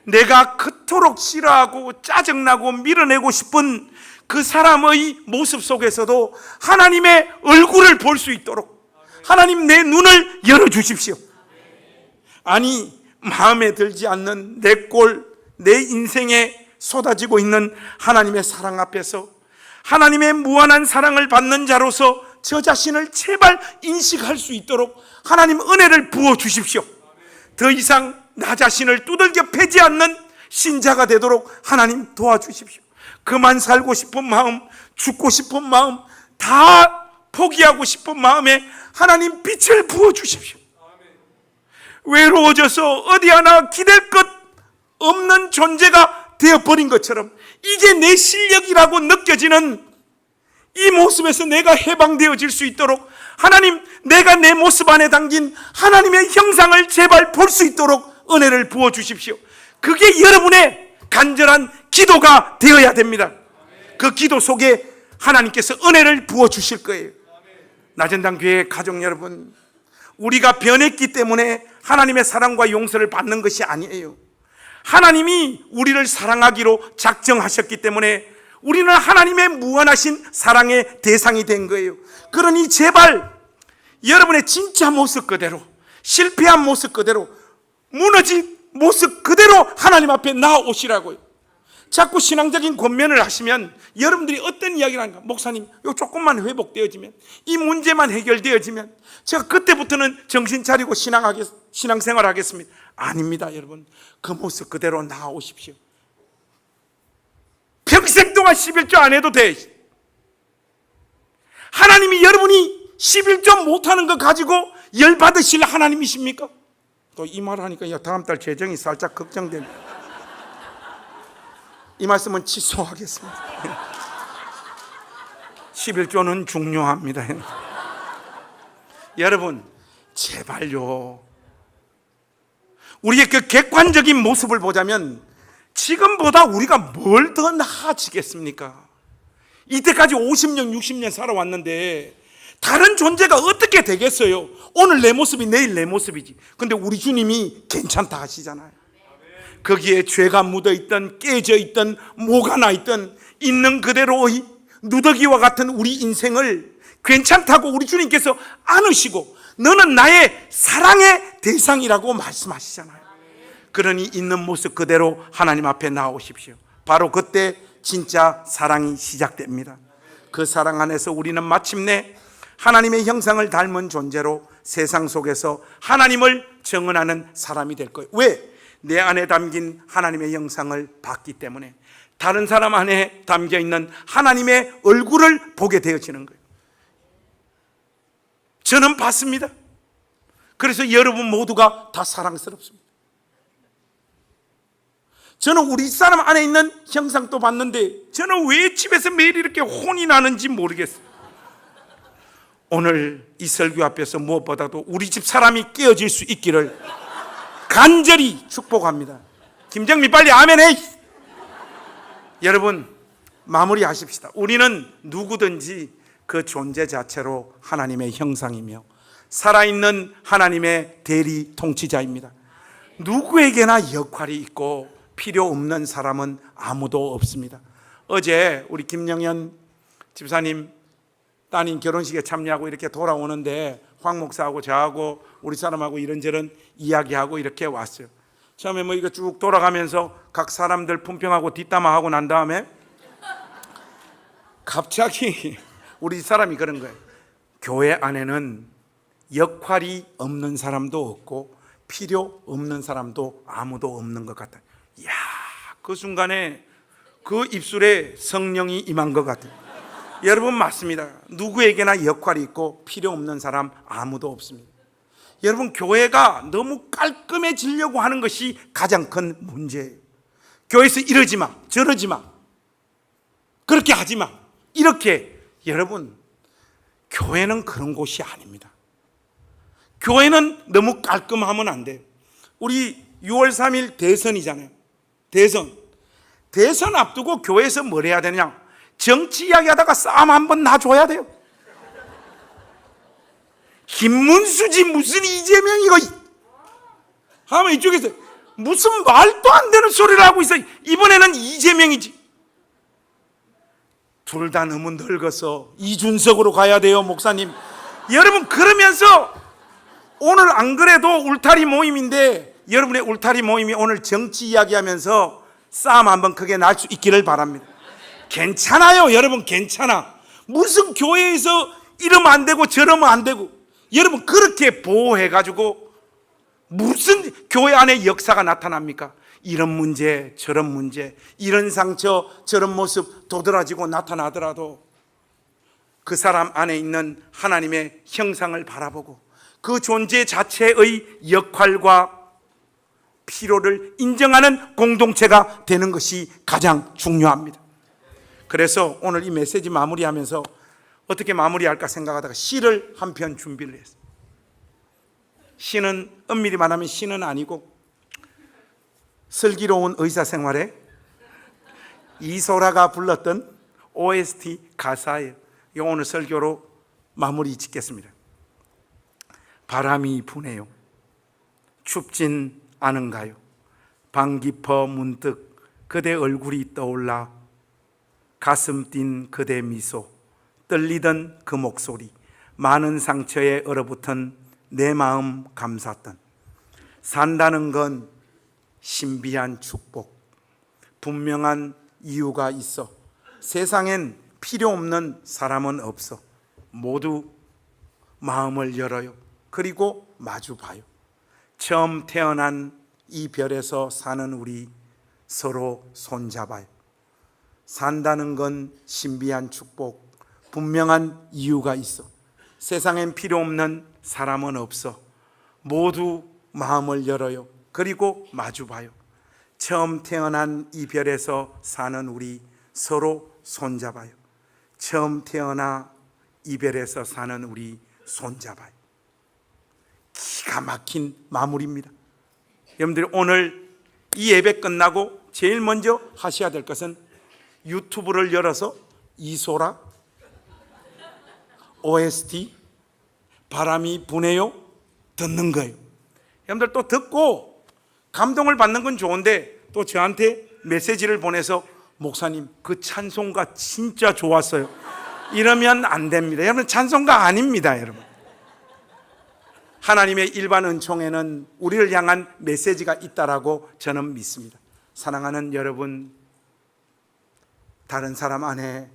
내가 그토록 싫어하고 짜증나고 밀어내고 싶은 그 사람의 모습 속에서도 하나님의 얼굴을 볼 수 있도록 하나님, 내 눈을 열어주십시오. 아니, 마음에 들지 않는 내 꼴, 내 인생에 쏟아지고 있는 하나님의 사랑 앞에서 하나님의 무한한 사랑을 받는 자로서 저 자신을 제발 인식할 수 있도록 하나님 은혜를 부어주십시오. 더 이상 나 자신을 두들겨 패지 않는 신자가 되도록 하나님 도와주십시오. 그만 살고 싶은 마음, 죽고 싶은 마음, 다 포기하고 싶은 마음에 하나님 빛을 부어주십시오. 외로워져서 어디 하나 기댈 것 없는 존재가 되어버린 것처럼 이게 내 실력이라고 느껴지는 이 모습에서 내가 해방되어질 수 있도록 하나님, 내가 내 모습 안에 담긴 하나님의 형상을 제발 볼 수 있도록 은혜를 부어주십시오. 그게 여러분의 간절한 기도가 되어야 됩니다. 그 기도 속에 하나님께서 은혜를 부어주실 거예요. 나전당 교회 가족 여러분, 우리가 변했기 때문에 하나님의 사랑과 용서를 받는 것이 아니에요. 하나님이 우리를 사랑하기로 작정하셨기 때문에 우리는 하나님의 무한하신 사랑의 대상이 된 거예요. 그러니 제발 여러분의 진짜 모습 그대로, 실패한 모습 그대로, 무너진 모습 그대로 하나님 앞에 나아오시라고요. 자꾸 신앙적인 권면을 하시면 여러분들이 어떤 이야기를 하는가? 목사님, 요 조금만 회복되어지면, 이 문제만 해결되어지면 제가 그때부터는 정신 차리고 신앙생활 하겠습니다. 아닙니다, 여러분. 그 모습 그대로 나아오십시오. 평생 동안 11조 안 해도 돼. 하나님이 여러분이 11조 못하는 거 가지고 열받으실 하나님이십니까? 또 이 말 하니까 다음 달 재정이 살짝 걱정됩니다. 이 말씀은 취소하겠습니다. 11조는 중요합니다. 여러분, 제발요. 우리의 그 객관적인 모습을 보자면 지금보다 우리가 뭘 더 나아지겠습니까? 이때까지 50년, 60년 살아왔는데 다른 존재가 어떻게 되겠어요? 오늘 내 모습이 내일 내 모습이지. 근데 우리 주님이 괜찮다 하시잖아요. 거기에 죄가 묻어있던, 깨져있던, 뭐가 나있던 있는 그대로의 누더기와 같은 우리 인생을 괜찮다고 우리 주님께서 안으시고 너는 나의 사랑의 대상이라고 말씀하시잖아요. 그러니 있는 모습 그대로 하나님 앞에 나오십시오. 바로 그때 진짜 사랑이 시작됩니다. 그 사랑 안에서 우리는 마침내 하나님의 형상을 닮은 존재로 세상 속에서 하나님을 정언하는 사람이 될 거예요. 왜? 내 안에 담긴 하나님의 형상을 봤기 때문에 다른 사람 안에 담겨있는 하나님의 얼굴을 보게 되어지는 거예요. 저는 봤습니다. 그래서 여러분 모두가 다 사랑스럽습니다. 저는 우리 사람 안에 있는 형상도 봤는데 저는 왜 집에서 매일 이렇게 혼이 나는지 모르겠어요. 오늘 이 설교 앞에서 무엇보다도 우리 집 사람이 깨어질 수 있기를 간절히 축복합니다. 김정미 빨리 아멘해. 여러분 마무리하십시다. 우리는 누구든지 그 존재 자체로 하나님의 형상이며 살아있는 하나님의 대리 통치자입니다. 누구에게나 역할이 있고 필요 없는 사람은 아무도 없습니다. 어제 우리 김영현 집사님 따님 결혼식에 참여하고 이렇게 돌아오는데 황 목사하고 저하고 우리 사람하고 이런저런 이야기하고 이렇게 왔어요. 처음에 뭐 이거 쭉 돌아가면서 각 사람들 품평하고 뒷담화하고 난 다음에 갑자기 우리 사람이 그런 거예요. 교회 안에는 역할이 없는 사람도 없고 필요 없는 사람도 아무도 없는 것 같아요. 이야, 그 순간에 그 입술에 성령이 임한 것 같아요. 여러분 맞습니다. 누구에게나 역할이 있고 필요 없는 사람 아무도 없습니다. 여러분 교회가 너무 깔끔해지려고 하는 것이 가장 큰 문제예요. 교회에서 이러지 마, 저러지 마, 그렇게 하지 마, 이렇게. 여러분 교회는 그런 곳이 아닙니다. 교회는 너무 깔끔하면 안 돼요. 우리 6월 3일 대선이잖아요. 대선 앞두고 교회에서 뭘 해야 되냐? 정치 이야기하다가 싸움 한번 놔줘야 돼요. 김문수지 무슨 이재명이고 하면 이쪽에서 무슨 말도 안 되는 소리를 하고 있어요. 이번에는 이재명이지. 둘 다 너무 늙어서 이준석으로 가야 돼요, 목사님. 여러분 그러면서 오늘 안 그래도 울타리 모임인데 여러분의 울타리 모임이 오늘 정치 이야기하면서 싸움 한번 크게 날 수 있기를 바랍니다. 괜찮아요, 여러분 괜찮아. 무슨 교회에서 이러면 안 되고 저러면 안 되고. 여러분 그렇게 보호해가지고 무슨 교회 안에 역사가 나타납니까? 이런 문제 저런 문제, 이런 상처 저런 모습 도드라지고 나타나더라도 그 사람 안에 있는 하나님의 형상을 바라보고 그 존재 자체의 역할과 필요를 인정하는 공동체가 되는 것이 가장 중요합니다. 그래서 오늘 이 메시지 마무리하면서 어떻게 마무리할까 생각하다가 시를 한 편 준비를 했어요. 시는 엄밀히 말하면 시는 아니고 슬기로운 의사생활에 이소라가 불렀던 OST 가사예요. 이 오늘 설교로 마무리 짓겠습니다. 바람이 부네요. 춥진 않은가요? 방 깊어 문득 그대 얼굴이 떠올라 가슴 뛴 그대 미소, 떨리던 그 목소리, 많은 상처에 얼어붙은 내 마음 감쌌던, 산다는 건 신비한 축복, 분명한 이유가 있어. 세상엔 필요 없는 사람은 없어. 모두 마음을 열어요. 그리고 마주 봐요. 처음 태어난 이 별에서 사는 우리 서로 손잡아요. 산다는 건 신비한 축복, 분명한 이유가 있어. 세상엔 필요 없는 사람은 없어. 모두 마음을 열어요. 그리고 마주 봐요. 처음 태어난 이 별에서 사는 우리 서로 손잡아요. 처음 태어나 이 별에서 사는 우리 손잡아요. 기가 막힌 마무리입니다. 여러분들이 오늘 이 예배 끝나고 제일 먼저 하셔야 될 것은 유튜브를 열어서 이소라 OST 바람이 부네요 듣는 거예요. 여러분들 또 듣고 감동을 받는 건 좋은데 또 저한테 메시지를 보내서 목사님 그 찬송가 진짜 좋았어요 이러면 안 됩니다. 여러분 찬송가 아닙니다. 여러분 하나님의 일반 은총에는 우리를 향한 메시지가 있다라고 저는 믿습니다. 사랑하는 여러분, 다른 사람 안에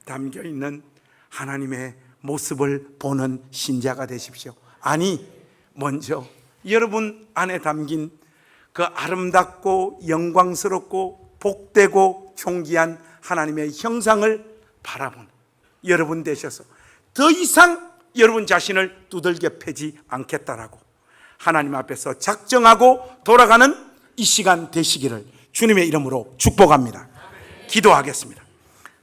담겨있는 하나님의 모습을 보는 신자가 되십시오. 아니, 먼저 여러분 안에 담긴 그 아름답고 영광스럽고 복되고 존귀한 하나님의 형상을 바라보는 여러분 되셔서 더 이상 여러분 자신을 두들겨 패지 않겠다라고 하나님 앞에서 작정하고 돌아가는 이 시간 되시기를 주님의 이름으로 축복합니다. 기도하겠습니다.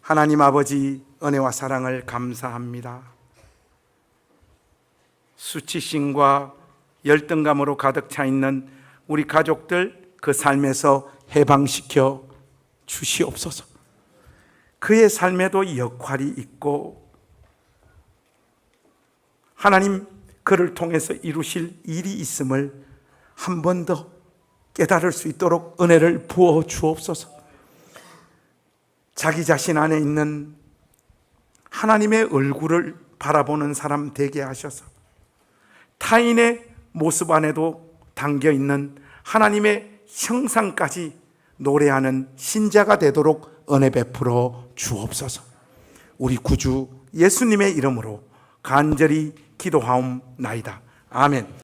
하나님 아버지, 은혜와 사랑을 감사합니다. 수치심과 열등감으로 가득 차 있는 우리 가족들 그 삶에서 해방시켜 주시옵소서. 그의 삶에도 역할이 있고 하나님 그를 통해서 이루실 일이 있음을 한 번 더 깨달을 수 있도록 은혜를 부어 주옵소서. 자기 자신 안에 있는 하나님의 얼굴을 바라보는 사람 되게 하셔서 타인의 모습 안에도 담겨 있는 하나님의 형상까지 노래하는 신자가 되도록 은혜 베풀어 주옵소서. 우리 구주 예수님의 이름으로 간절히 기도하옵나이다. 아멘.